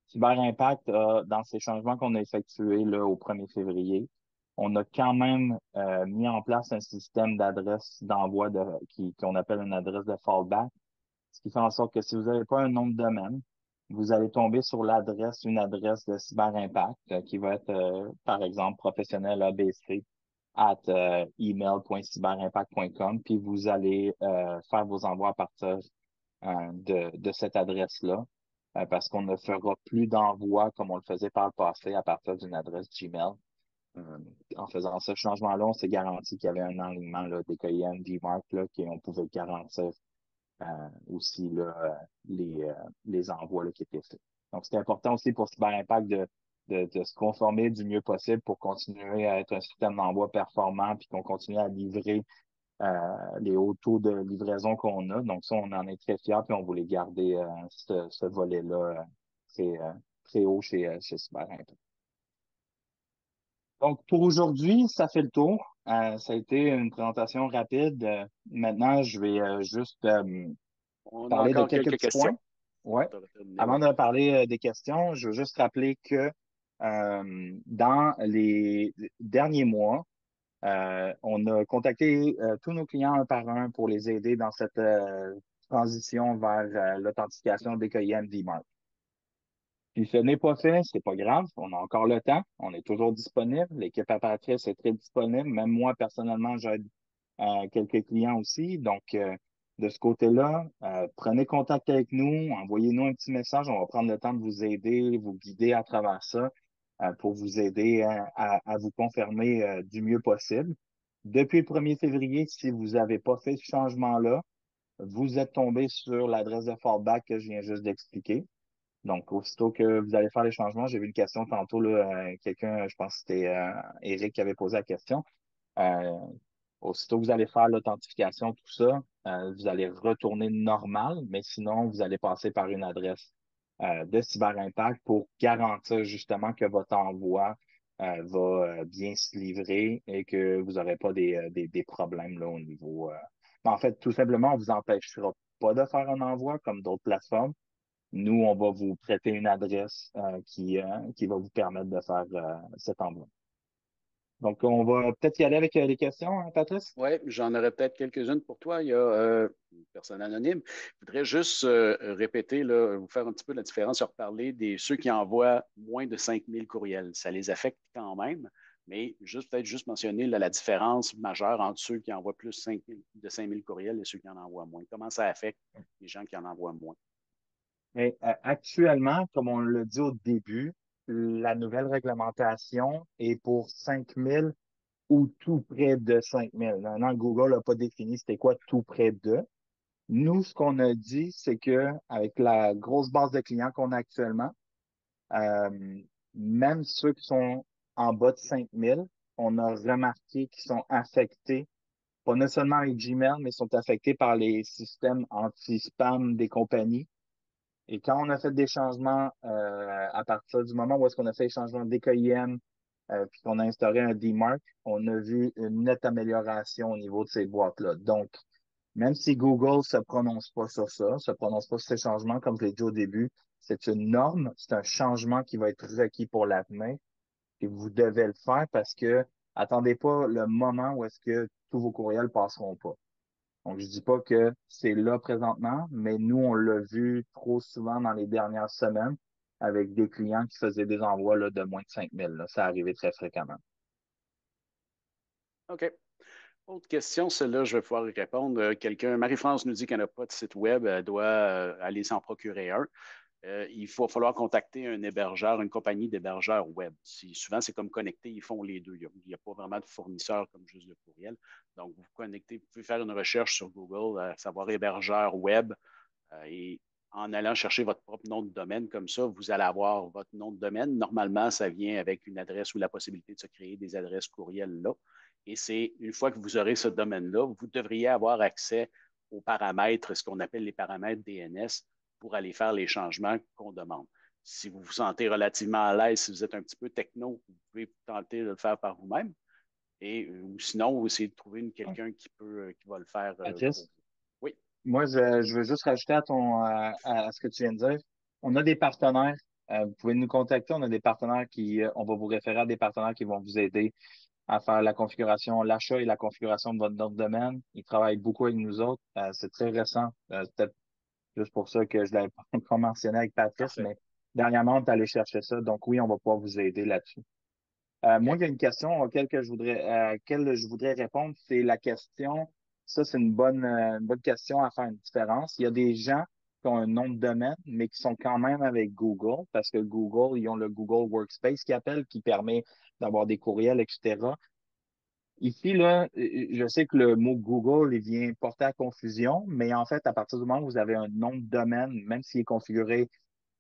Cyber Impact, dans ces changements qu'on a effectués là, au 1er février, on a quand même mis en place un système d'adresse d'envoi qu'on appelle une adresse de fallback, ce qui fait en sorte que si vous n'avez pas un nom de domaine, vous allez tomber sur une adresse de Cyber Impact qui va être, par exemple, professionnel ABC at email.cyberimpact.com, puis vous allez faire vos envois à partir de cette adresse-là, parce qu'on ne fera plus d'envois comme on le faisait par le passé à partir d'une adresse Gmail. Euh, En faisant ce changement-là, on s'est garanti qu'il y avait un enlignement là, des KIM, DMARC, là, qu'on pouvait garantir aussi là, les envois là, qui étaient faits. Donc, c'est important aussi pour Cyber Impact de se conformer du mieux possible pour continuer à être un système d'envoi performant puis qu'on continue à livrer les hauts taux de livraison qu'on a. Donc, ça, on en est très fiers puis on voulait garder ce volet-là très, très haut chez Cyber Impact. Donc, pour aujourd'hui, ça fait le tour. Ça a été une présentation rapide. Maintenant, je vais juste On a parler de encore quelques quelques petits points. questions. Ouais. On va terminer, oui. Avant de parler des questions, je veux juste rappeler que dans les derniers mois, on a contacté tous nos clients un par un pour les aider dans cette transition vers l'authentification des DKIM DMARC. Si ce n'est pas fait, c'est pas grave, on a encore le temps, on est toujours disponible, l'équipe apparatrice est très disponible, même moi personnellement, j'aide quelques clients aussi, donc de ce côté-là, prenez contact avec nous, envoyez-nous un petit message, on va prendre le temps de vous aider, vous guider à travers ça pour vous aider à vous confirmer du mieux possible. Depuis le 1er février, si vous n'avez pas fait ce changement-là, vous êtes tombé sur l'adresse de fallback que je viens juste d'expliquer. Donc, aussitôt que vous allez faire les changements, j'ai vu une question tantôt, là, quelqu'un, je pense que c'était Eric qui avait posé la question. Euh, Aussitôt que vous allez faire l'authentification, tout ça, vous allez retourner normal, mais sinon, vous allez passer par une adresse de CyberImpact pour garantir justement que votre envoi va bien se livrer et que vous n'aurez pas des problèmes là, au niveau. En fait, tout simplement, on ne vous empêchera pas de faire un envoi comme d'autres plateformes. Nous, on va vous prêter une adresse qui va vous permettre de faire cet envoi. Donc, on va peut-être y aller avec les questions, hein, Patrice? Oui, j'en aurais peut-être quelques-unes pour toi. Il y a une personne anonyme. Je voudrais juste répéter, là, vous faire un petit peu la différence, reparler des ceux qui envoient moins de 5000 courriels. Ça les affecte quand même, mais juste peut-être juste mentionner là, la différence majeure entre ceux qui envoient plus 5000 de 5000 courriels et ceux qui en envoient moins. Comment ça affecte les gens qui en envoient moins? Mais actuellement, comme on l'a dit au début, la nouvelle réglementation est pour 5 000 ou tout près de 5 000. Maintenant, Google n'a pas défini c'était quoi tout près de. Nous, ce qu'on a dit, c'est que avec la grosse base de clients qu'on a actuellement, euh, même ceux qui sont en bas de 5 000, on a remarqué qu'ils sont affectés, pas nécessairement avec Gmail, mais sont affectés par les systèmes anti-spam des compagnies. Et quand on a fait des changements à partir du moment où est-ce qu'on a fait les changements d'EKIM, puis qu'on a instauré un DMARC, on a vu une nette amélioration au niveau de ces boîtes-là. Donc, même si Google se prononce pas sur ça, se prononce pas sur ces changements, comme je l'ai dit au début, c'est une norme, c'est un changement qui va être requis pour l'avenir et vous devez le faire parce que attendez pas le moment où est-ce que tous vos courriels passeront pas. Donc, je dis pas que c'est là présentement, mais nous, on l'a vu trop souvent dans les dernières semaines avec des clients qui faisaient des envois là, de moins de 5 000. Là. Ça arrivait très fréquemment. OK. Autre question, celle-là, je vais pouvoir y répondre. Quelqu'un, Marie-France nous dit qu'elle n'a pas de site web, elle doit aller s'en procurer un. Il va falloir contacter un hébergeur, une compagnie d'hébergeurs web. Souvent, c'est comme connecté, ils font les deux. Il n'y a pas vraiment de fournisseur comme juste le courriel. Donc, vous connectez, vous pouvez faire une recherche sur Google, savoir hébergeur web, et en allant chercher votre propre nom de domaine comme ça, vous allez avoir votre nom de domaine. Normalement, ça vient avec une adresse ou la possibilité de se créer des adresses courriel là. Et c'est une fois que vous aurez ce domaine-là, vous devriez avoir accès aux paramètres, ce qu'on appelle les paramètres DNS, pour aller faire les changements qu'on demande. Si vous vous sentez relativement à l'aise, si vous êtes un petit peu techno, vous pouvez tenter de le faire par vous-même. Et, ou sinon, vous essayez de trouver quelqu'un qui va le faire pour Patrice, vous. Oui, moi, je veux juste rajouter à ce que tu viens de dire. On a des partenaires. Vous pouvez nous contacter. On a des partenaires on va vous référer à des partenaires qui vont vous aider à faire la configuration, l'achat et la configuration de votre nom de domaine. Ils travaillent beaucoup avec nous autres. C'est très récent. Peut-être juste pour ça que je l'avais pas encore mentionné avec Patrice, parfait. mais dernièrement, on est allé chercher ça. Donc oui, on va pouvoir vous aider là-dessus. Moi, OK. il y a une question à laquelle je voudrais répondre. C'est la question, ça, c'est une bonne question à faire une différence. Il y a des gens qui ont un nom de domaine, mais qui sont quand même avec Google, parce que Google, ils ont le Google Workspace qui appelle, qui permet d'avoir des courriels, etc. Ici, là, je sais que le mot Google, il vient porter à confusion, mais en fait, à partir du moment où vous avez un nom de domaine, même s'il est configuré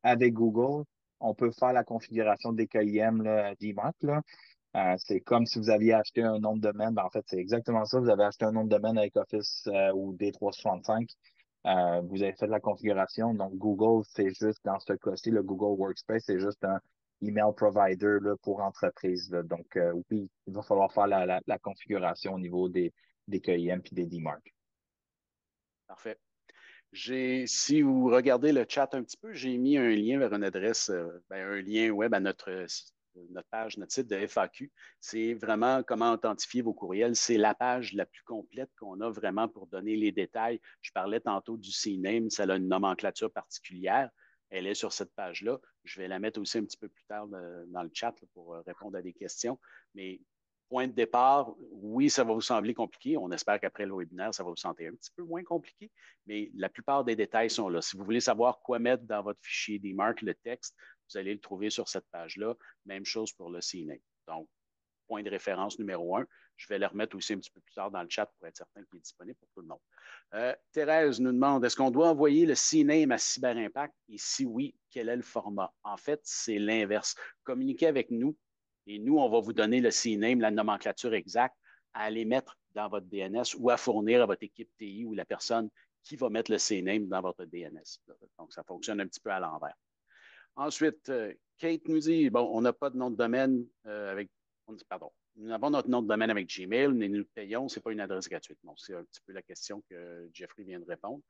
avec Google, on peut faire la configuration des KIM là, d'IMAC, là. C'est comme si vous aviez acheté un nom de domaine. Ben, en fait, c'est exactement ça. Vous avez acheté un nom de domaine avec Office ou D365. Vous avez fait la configuration. Donc, Google, c'est juste, dans ce cas-ci, le Google Workspace, c'est juste email provider là, pour entreprise. Là. Donc, oui, il va falloir faire la configuration au niveau des KIM et des DMARC. Parfait. Si vous regardez le chat un petit peu, j'ai mis un lien vers une adresse, un lien web à notre page, notre site de FAQ. C'est vraiment comment authentifier vos courriels. C'est la page la plus complète qu'on a vraiment pour donner les détails. Je parlais tantôt du CNAME, ça a une nomenclature particulière. Elle est sur cette page-là. Je vais la mettre aussi un petit peu plus tard dans le chat là, pour répondre à des questions. Mais point de départ, oui, ça va vous sembler compliqué. On espère qu'après le webinaire, ça va vous sentir un petit peu moins compliqué, mais la plupart des détails sont là. Si vous voulez savoir quoi mettre dans votre fichier des marques, le texte, vous allez le trouver sur cette page-là. Même chose pour le CNAME. Donc, point de référence numéro un. Je vais le remettre aussi un petit peu plus tard dans le chat pour être certain qu'il est disponible pour tout le monde. Thérèse nous demande, est-ce qu'on doit envoyer le CNAME à CyberImpact? Et si oui, quel est le format? En fait, c'est l'inverse. Communiquez avec nous et nous, on va vous donner le CNAME, la nomenclature exacte, à aller mettre dans votre DNS ou à fournir à votre équipe TI ou la personne qui va mettre le CNAME dans votre DNS. Donc, ça fonctionne un petit peu à l'envers. Ensuite, Kate nous dit, bon, on n'a pas de nom de domaine pardon, nous avons notre nom de domaine avec Gmail, mais nous le payons, ce n'est pas une adresse gratuite. Bon, c'est un petit peu la question que Jeffrey vient de répondre.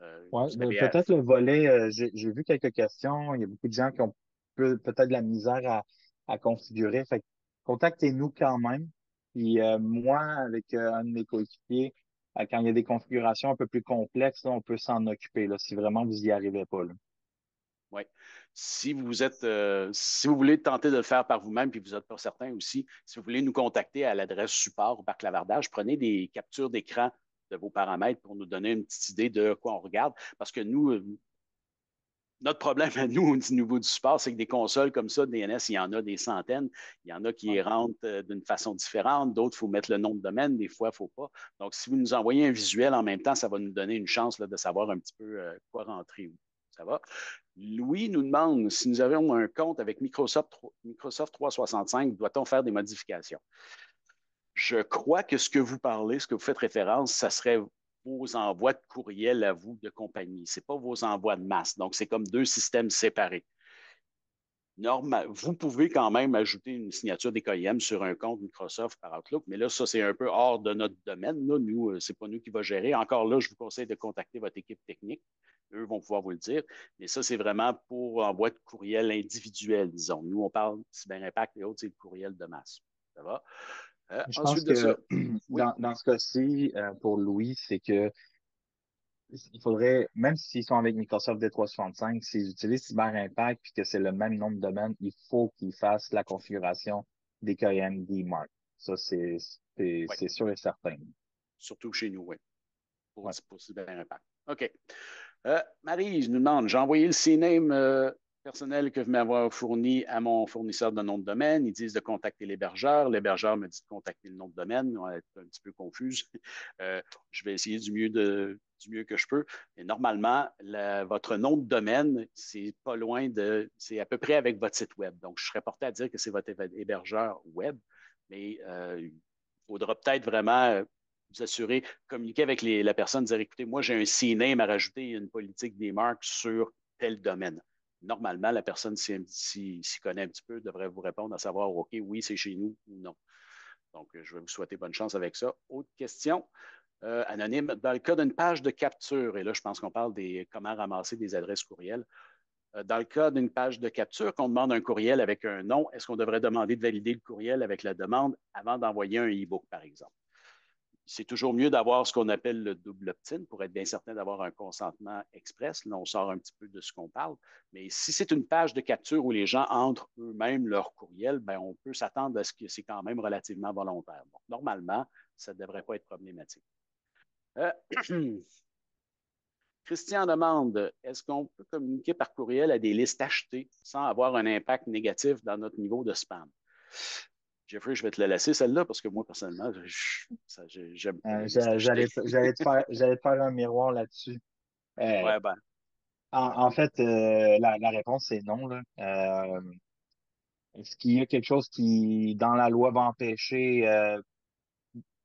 Ouais, Vous avez peut-être le volet, j'ai vu quelques questions. Il y a beaucoup de gens qui ont peut-être de la misère à configurer. Fait que contactez-nous quand même. Puis moi, avec un de mes coéquipiers, quand il y a des configurations un peu plus complexes, là, on peut s'en occuper là, si vraiment vous n'y arrivez pas. Là. Oui. Si vous voulez tenter de le faire par vous-même, puis vous n'êtes pas certain aussi, si vous voulez nous contacter à l'adresse support ou par clavardage, prenez des captures d'écran de vos paramètres pour nous donner une petite idée de quoi on regarde. Parce que nous, notre problème à nous, au niveau du support, c'est que des consoles comme ça, DNS, il y en a des centaines. Il y en a qui Ouais. rentrent d'une façon différente. D'autres, il faut mettre le nom de domaine. Des fois, il ne faut pas. Donc, si vous nous envoyez un visuel en même temps, ça va nous donner une chance là, de savoir un petit peu quoi rentrer où. Ça va? Louis nous demande si nous avons un compte avec Microsoft 365, doit-on faire des modifications? Je crois que ce que vous parlez, ce que vous faites référence, ça serait vos envois de courriel à vous de compagnie. Ce n'est pas vos envois de masse. Donc, c'est comme deux systèmes séparés. Vous pouvez quand même ajouter une signature DKIM sur un compte Microsoft par Outlook, mais là, ça, c'est un peu hors de notre domaine. Là. Nous, ce n'est pas nous qui va gérer. Encore là, je vous conseille de contacter votre équipe technique. Eux vont pouvoir vous le dire. Mais ça, c'est vraiment pour envoi de courriel individuel, disons. Nous, on parle CyberImpact et autres, c'est le courriel de masse. Ça va? Je pense Ensuite de ça, que oui, dans ce cas-ci, pour Louis, c'est que il faudrait, même s'ils sont avec Microsoft D365, s'ils utilisent Cyber Impact puis que c'est le même nom de domaine, il faut qu'ils fassent la configuration des KM DMARC. Ça, oui, c'est sûr et certain. surtout chez nous, oui, Ouais. pour CyberImpact. OK. Marie nous demande, j'ai envoyé le CNAME personnel que vous m'avez fourni à mon fournisseur de nom de domaine. Ils disent de contacter l'hébergeur. L'hébergeur me dit de contacter le nom de domaine. On va être un petit peu confuse. Je vais essayer du mieux que je peux. Et normalement, votre nom de domaine, c'est pas loin c'est à peu près avec votre site web. Donc, je serais porté à dire que c'est votre hébergeur web, mais il faudra peut-être vraiment vous assurer, communiquer avec la personne, dire écoutez, moi j'ai un CNAME à rajouter une politique des marques sur tel domaine. Normalement, la personne s'y connaît un petit peu, devrait vous répondre à savoir OK, oui, c'est chez nous ou non. Donc, je vais vous souhaiter bonne chance avec ça. Autre question, anonyme. Dans le cas d'une page de capture, et là, je pense qu'on parle des comment ramasser des adresses courriels. Dans le cas d'une page de capture, qu'on demande un courriel avec un nom, est-ce qu'on devrait demander de valider le courriel avec la demande avant d'envoyer un e-book, par exemple? C'est toujours mieux d'avoir ce qu'on appelle le double opt-in pour être bien certain d'avoir un consentement express. Là, on sort un petit peu de ce qu'on parle. Mais si c'est une page de capture où les gens entrent eux-mêmes leur courriel, ben, on peut s'attendre à ce que c'est quand même relativement volontaire. Donc, normalement, ça ne devrait pas être problématique. Euh, Christian demande, est-ce qu'on peut communiquer par courriel à des listes achetées sans avoir un impact négatif dans notre niveau de spam? Jeffrey, je vais te la laisser celle-là parce que moi, personnellement, j'aime pas les listes achetées. J'allais te faire un miroir là-dessus. Euh, Ouais, ben, en fait, la réponse, c'est non. Là. Est-ce qu'il y a quelque chose qui, dans la loi, va empêcher?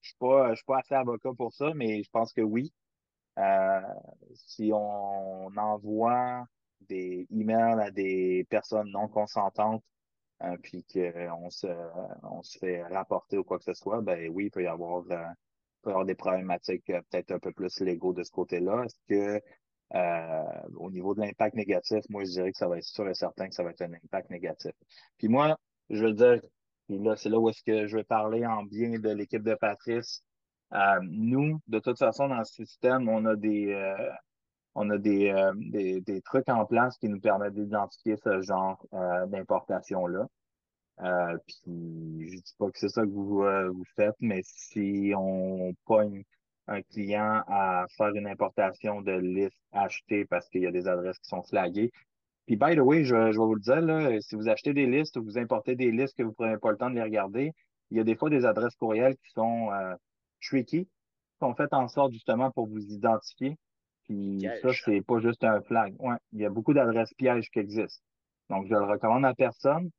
Je suis pas assez avocat pour ça, mais je pense que oui. Euh, si on envoie des emails à des personnes non consentantes puis on se fait rapporter ou quoi que ce soit, ben oui, peut y avoir des problématiques peut-être un peu plus légaux de ce côté-là. Est-ce que au niveau de l'impact négatif, moi je dirais que ça va être sûr et certain que ça va être un impact négatif. Puis moi, je veux dire, puis là, c'est là où est-ce que je vais parler en bien de l'équipe de Patrice. Nous, de toute façon, dans le système, on a des trucs en place qui nous permettent d'identifier ce genre d'importation-là. Puis je dis pas que c'est ça que vous faites, mais si on pogne un client à faire une importation de listes achetées parce qu'il y a des adresses qui sont flaguées. Puis by the way, je vais vous le dire, là, si vous achetez des listes ou vous importez des listes que vous prenez pas le temps de les regarder, il y a des fois des adresses courriels qui sont tricky, qui sont faites en sorte justement pour vous identifier. Puis ça, Piège. c'est pas juste un flag. Ouais, il y a beaucoup d'adresses pièges qui existent. Donc, je le recommande à personne.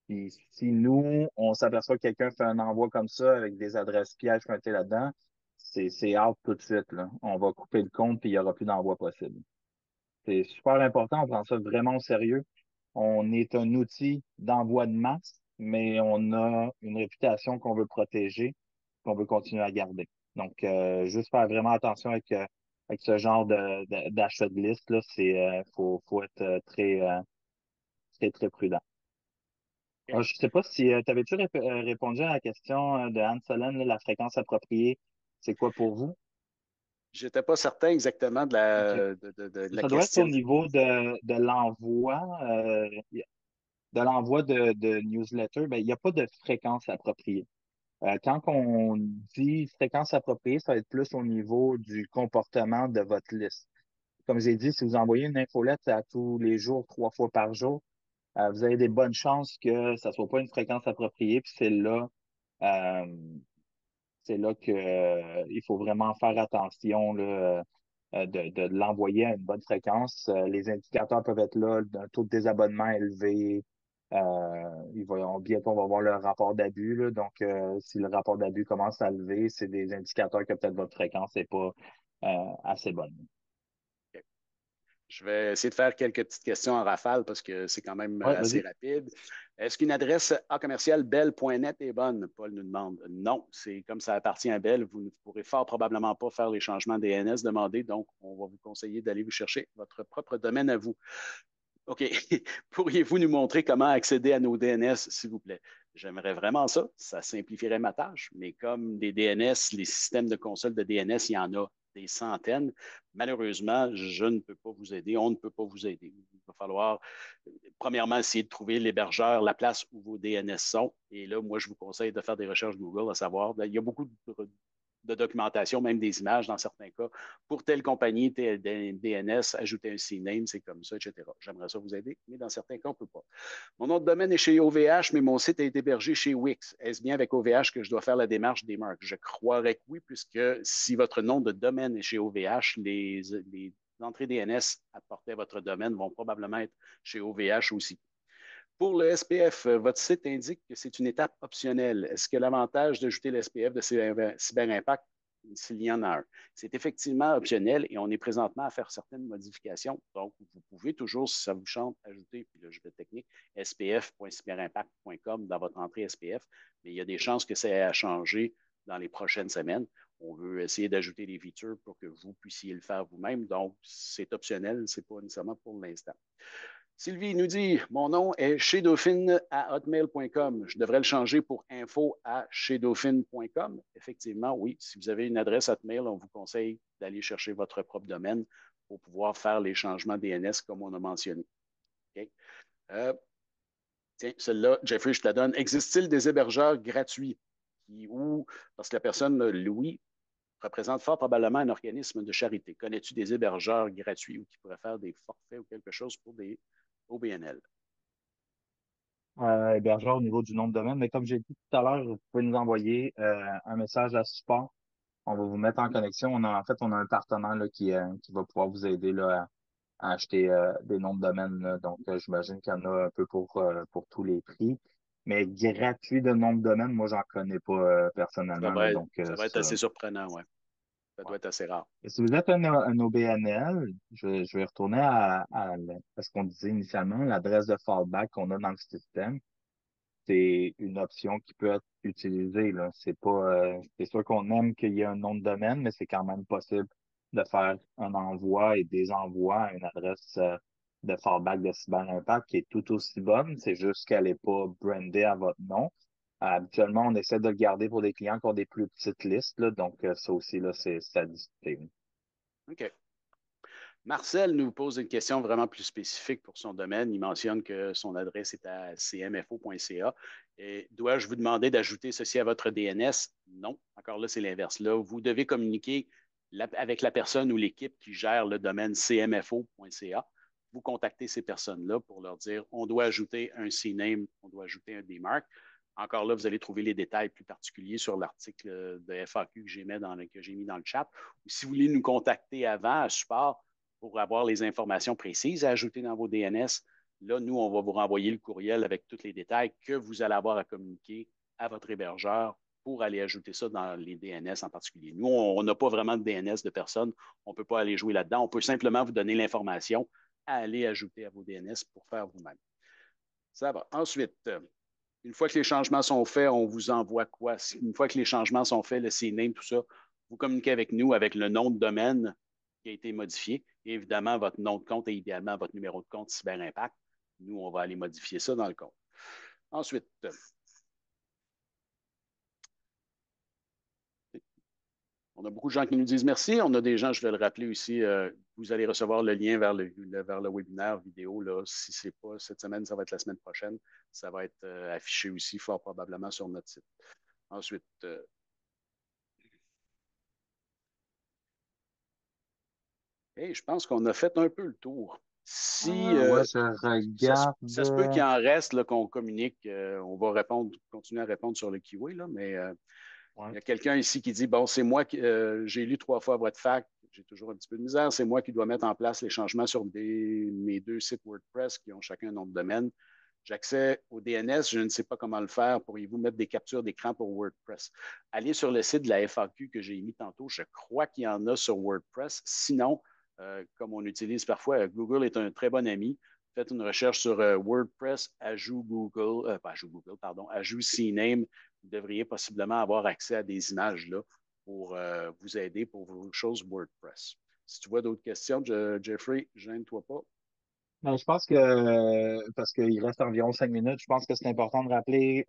Puis si nous, on s'aperçoit que quelqu'un fait un envoi comme ça avec des adresses pièges pointées là-dedans, c'est out tout de suite, là. On va couper le compte puis il n'y aura plus d'envoi possible. C'est super important, on prend ça vraiment au sérieux. On est un outil d'envoi de masse, mais on a une réputation qu'on veut protéger, qu'on veut continuer à garder. Donc, juste faire vraiment attention avec ce genre d'achat de liste, là, faut être très prudent. OK. Je sais pas si t'avais-tu répondu à la question de Anne-Solène, là, la fréquence appropriée, c'est quoi pour vous? J'étais pas certain exactement OK. de la Ça doit être au question. niveau de l'envoi de newsletter. Ben, il n'y a pas de fréquence appropriée. Quand on dit fréquence appropriée, ça va être plus au niveau du comportement de votre liste. Comme j'ai dit, si vous envoyez une infolette à tous les jours, 3 fois par jour, vous avez des bonnes chances que ça soit pas une fréquence appropriée, puis euh, c'est là que, il faut vraiment faire attention là, de l'envoyer à une bonne fréquence. Les indicateurs peuvent être là, d'un taux de désabonnement élevé. Bientôt, on va voir le rapport d'abus. Là. Donc, si le rapport d'abus commence à lever, c'est des indicateurs que peut-être votre fréquence n'est pas assez bonne. OK. Je vais essayer de faire quelques petites questions en rafale parce que c'est quand même Oui, assez vas-y. rapide. Est-ce qu'une adresse A commercial belle.net est bonne? Paul nous demande. Non, c'est comme ça appartient à Bell. Vous ne pourrez fort probablement pas faire les changements DNS demandés, donc on va vous conseiller d'aller vous chercher votre propre domaine à vous. OK. Pourriez-vous nous montrer comment accéder à nos DNS, s'il vous plaît? J'aimerais vraiment ça. Ça simplifierait ma tâche, mais comme des DNS, les systèmes de console de DNS, il y en a des centaines. Malheureusement, je ne peux pas vous aider. On ne peut pas vous aider. Il va falloir, premièrement, essayer de trouver l'hébergeur, la place où vos DNS sont. Et là, moi, je vous conseille de faire des recherches Google, à savoir, il y a beaucoup de documentation, même des images dans certains cas. Pour telle compagnie, tel DNS, ajouter un CNAME, c'est comme ça, etc. J'aimerais ça vous aider, mais dans certains cas, on ne peut pas. Mon nom de domaine est chez OVH, mais mon site est hébergé chez Wix. Est-ce bien avec OVH que je dois faire la démarche des marques? Je croirais que oui, puisque si votre nom de domaine est chez OVH, les entrées DNS apportées à votre domaine vont probablement être chez OVH aussi. Pour le SPF, votre site indique que c'est une étape optionnelle. Est-ce que l'avantage d'ajouter le SPF de CyberImpact, s'il y en a un? C'est effectivement optionnel et on est présentement à faire certaines modifications. Donc, vous pouvez toujours, si ça vous chante, ajouter, puis là, je vais technique, spf.cyberimpact.com dans votre entrée SPF, mais il y a des chances que ça ait à changer dans les prochaines semaines. On veut essayer d'ajouter des features pour que vous puissiez le faire vous-même. Donc, c'est optionnel, ce n'est pas nécessairement pour l'instant. Sylvie nous dit, mon nom est chez Dauphine à hotmail.com. Je devrais le changer pour info à chez Dauphine.com. Effectivement, oui. Si vous avez une adresse Hotmail, on vous conseille d'aller chercher votre propre domaine pour pouvoir faire les changements DNS comme on a mentionné. Okay? Euh, Tiens, celle-là, Jeffrey, je te la donne. Existe-t-il des hébergeurs gratuits parce que la personne, Louis, représente fort probablement un organisme de charité. Connais-tu des hébergeurs gratuits ou qui pourraient faire des forfaits ou quelque chose pour des OBNL? Hébergeur au niveau du nom de domaine. Mais comme j'ai dit tout à l'heure, vous pouvez nous envoyer un message à support. On va vous mettre en connexion. On a un partenaire là, qui va pouvoir vous aider là, à acheter des noms de domaine. Là. Donc, j'imagine qu'il y en a un peu pour tous les prix. Mais gratuit de nom de domaine, moi, j'en connais pas personnellement. Là. Donc, Ça va être ça. assez surprenant, ouais. Ça Ouais. doit être assez rare. Et si vous êtes un OBNL, je vais retourner à ce qu'on disait initialement, l'adresse de fallback qu'on a dans le système. c'est une option qui peut être utilisée, là. C'est pas, c'est sûr qu'on aime qu'il y ait un nom de domaine, mais c'est quand même possible de faire un envoi et des envois à une adresse de fallback de CyberImpact qui est tout aussi bonne. C'est juste qu'elle n'est pas brandée à votre nom. Habituellement, on essaie de le garder pour des clients qui ont des plus petites listes, là. Donc, ça aussi, là, c'est à discuter. OK. Marcel nous pose une question vraiment plus spécifique pour son domaine. Il mentionne que son adresse est à cmfo.ca. Et dois-je vous demander d'ajouter ceci à votre DNS? Non. Encore là, c'est l'inverse. Là, vous devez communiquer avec la personne ou l'équipe qui gère le domaine cmfo.ca. Vous contactez ces personnes-là pour leur dire on doit ajouter un CNAME, on doit ajouter un DMARC. Encore là, vous allez trouver les détails plus particuliers sur l'article de FAQ que j'ai mis dans le chat. Ou si vous voulez nous contacter avant à support, pour avoir les informations précises à ajouter dans vos DNS. Là, nous, on va vous renvoyer le courriel avec tous les détails que vous allez avoir à communiquer à votre hébergeur pour aller ajouter ça dans les DNS en particulier. Nous, on n'a pas vraiment de DNS de personne. On ne peut pas aller jouer là-dedans. On peut simplement vous donner l'information à aller ajouter à vos DNS pour faire vous-même. Ça va. Ensuite, une fois que les changements sont faits, on vous envoie quoi? Une fois que les changements sont faits, le CNAME, tout ça, vous communiquez avec nous avec le nom de domaine qui a été modifié. Et évidemment, votre nom de compte et idéalement votre numéro de compte CyberImpact. Nous, on va aller modifier ça dans le compte. Ensuite, on a beaucoup de gens qui nous disent merci. On a des gens, je vais le rappeler aussi, vous allez recevoir le lien vers le webinaire vidéo. Là. Si ce n'est pas cette semaine, ça va être la semaine prochaine. Ça va être affiché aussi fort probablement sur notre site. Ensuite, je pense qu'on a fait un peu le tour. Si Ouais, je regarde. ça se peut qu'il en reste qu'on communique, on va continuer à répondre sur le Kiwi, là, mais il Ouais. y a quelqu'un ici qui dit bon, c'est moi qui j'ai lu 3 fois votre fac, j'ai toujours un petit peu de misère, c'est moi qui dois mettre en place les changements sur mes 2 sites WordPress qui ont chacun un nom de domaine. J'accède au DNS, je ne sais pas comment le faire. Pourriez-vous mettre des captures d'écran pour WordPress? Allez sur le site de la FAQ que j'ai mis tantôt. Je crois qu'il y en a sur WordPress. Sinon, comme on utilise parfois, Google est un très bon ami. Faites une recherche sur WordPress, ajout Google, pas ajout Google, pardon, ajout CNAME. Vous devriez possiblement avoir accès à des images là pour vous aider pour vos choses WordPress. Si tu vois d'autres questions, Jeffrey, gêne-toi pas. Ben, je pense que, parce qu'il reste environ 5 minutes, je pense que c'est important de rappeler,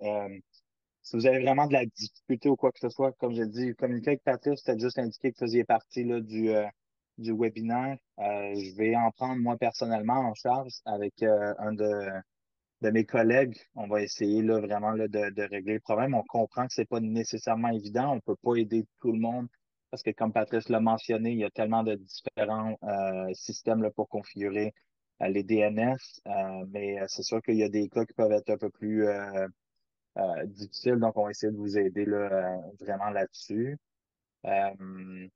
si vous avez vraiment de la difficulté ou quoi que ce soit, comme je dit, communiquer avec Patrice, c'était juste indiquer que vous faisiez partie là, du webinaire. Je vais en prendre moi personnellement en charge avec un de mes collègues. On va essayer là, vraiment là, de régler le problème. On comprend que c'est pas nécessairement évident. On peut pas aider tout le monde parce que, comme Patrice l'a mentionné, il y a tellement de différents systèmes là, pour configurer les DNS. Mais c'est sûr qu'il y a des cas qui peuvent être un peu plus difficiles. Donc, on va essayer de vous aider là, vraiment là-dessus. Euh,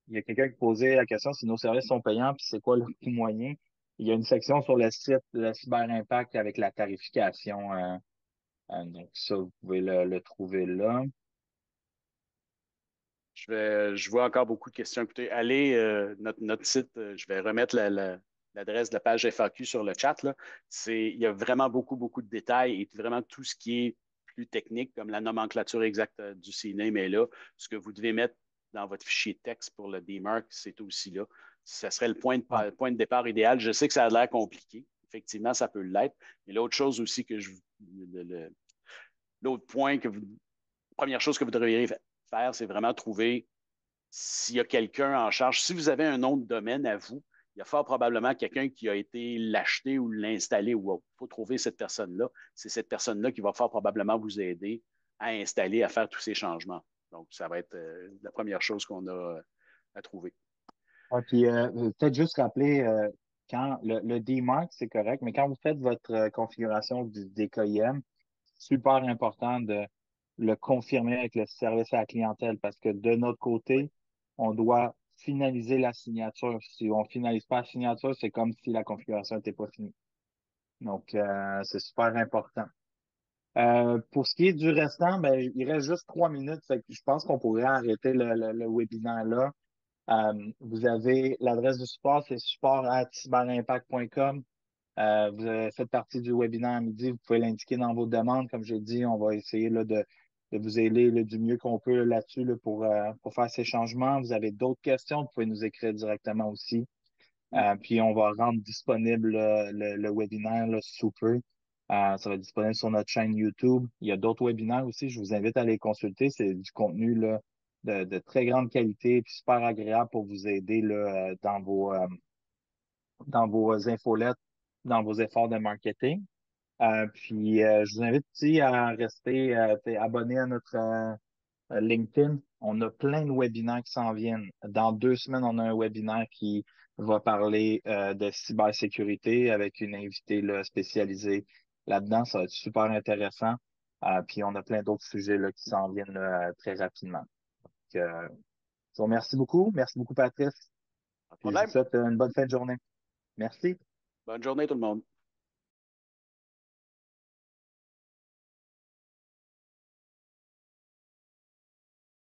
il y a quelqu'un qui posait la question si nos services sont payants, puis c'est quoi le coût moyen. Il y a une section sur le site de Cyber Impact avec la tarification. Donc, ça, vous pouvez le trouver là. Je vois encore beaucoup de questions. Écoutez, allez, notre site, je vais remettre l'adresse de la page FAQ sur le chat. Là. Il y a vraiment beaucoup, beaucoup de détails et vraiment tout ce qui est plus technique, comme la nomenclature exacte du CNAME est là. Ce que vous devez mettre dans votre fichier texte pour le DMARC, c'est aussi là. Ça serait le Ouais. point de départ idéal. Je sais que ça a l'air compliqué. Effectivement, ça peut l'être. Mais l'autre chose aussi l'autre point première chose que vous devriez faire, c'est vraiment trouver s'il y a quelqu'un en charge. Si vous avez un nom de domaine à vous, il y a fort probablement quelqu'un qui a été l'acheter ou l'installer ou autre. Il faut trouver cette personne-là. C'est cette personne-là qui va fort probablement vous aider à installer, à faire tous ces changements. Donc, ça va être la première chose qu'on a à trouver. Ouais, puis peut-être juste rappeler quand le DMARC, c'est correct, mais quand vous faites votre configuration du DKIM, super important de le confirmer avec le service à la clientèle parce que de notre Oui. côté, on doit finaliser la signature. Si on finalise pas la signature, c'est comme si la configuration n'était pas finie. Donc, c'est super important. Pour ce qui est du restant, ben, il reste juste 3 minutes. Fait que je pense qu'on pourrait arrêter le webinaire là. Vous avez l'adresse du support, c'est support@cyberimpact.com. Vous avez fait partie du webinaire à midi, vous pouvez l'indiquer dans vos demandes. Comme j'ai dit, on va essayer là, de vous aider là, du mieux qu'on peut là-dessus là, pour faire ces changements. Vous avez d'autres questions, vous pouvez nous écrire directement aussi. Puis on va rendre disponible le webinaire là, sous peu. Ça va être disponible sur notre chaîne YouTube. Il y a d'autres webinaires aussi. Je vous invite à les consulter. C'est du contenu là, de très grande qualité puis super agréable pour vous aider là, dans vos infolettes, dans vos efforts de marketing. Puis je vous invite aussi à rester abonné à notre LinkedIn. On a plein de webinaires qui s'en viennent. Dans 2 semaines, on a un webinaire qui va parler de cybersécurité avec une invitée là, spécialisée là-dedans. Ça va être super intéressant. Puis on a plein d'autres sujets là, qui s'en viennent là, très rapidement. Donc, je vous remercie beaucoup. Merci beaucoup, Patrice. Pas de Puis je vous problème. souhaite une bonne fin de journée. Merci. Bonne journée, tout le monde.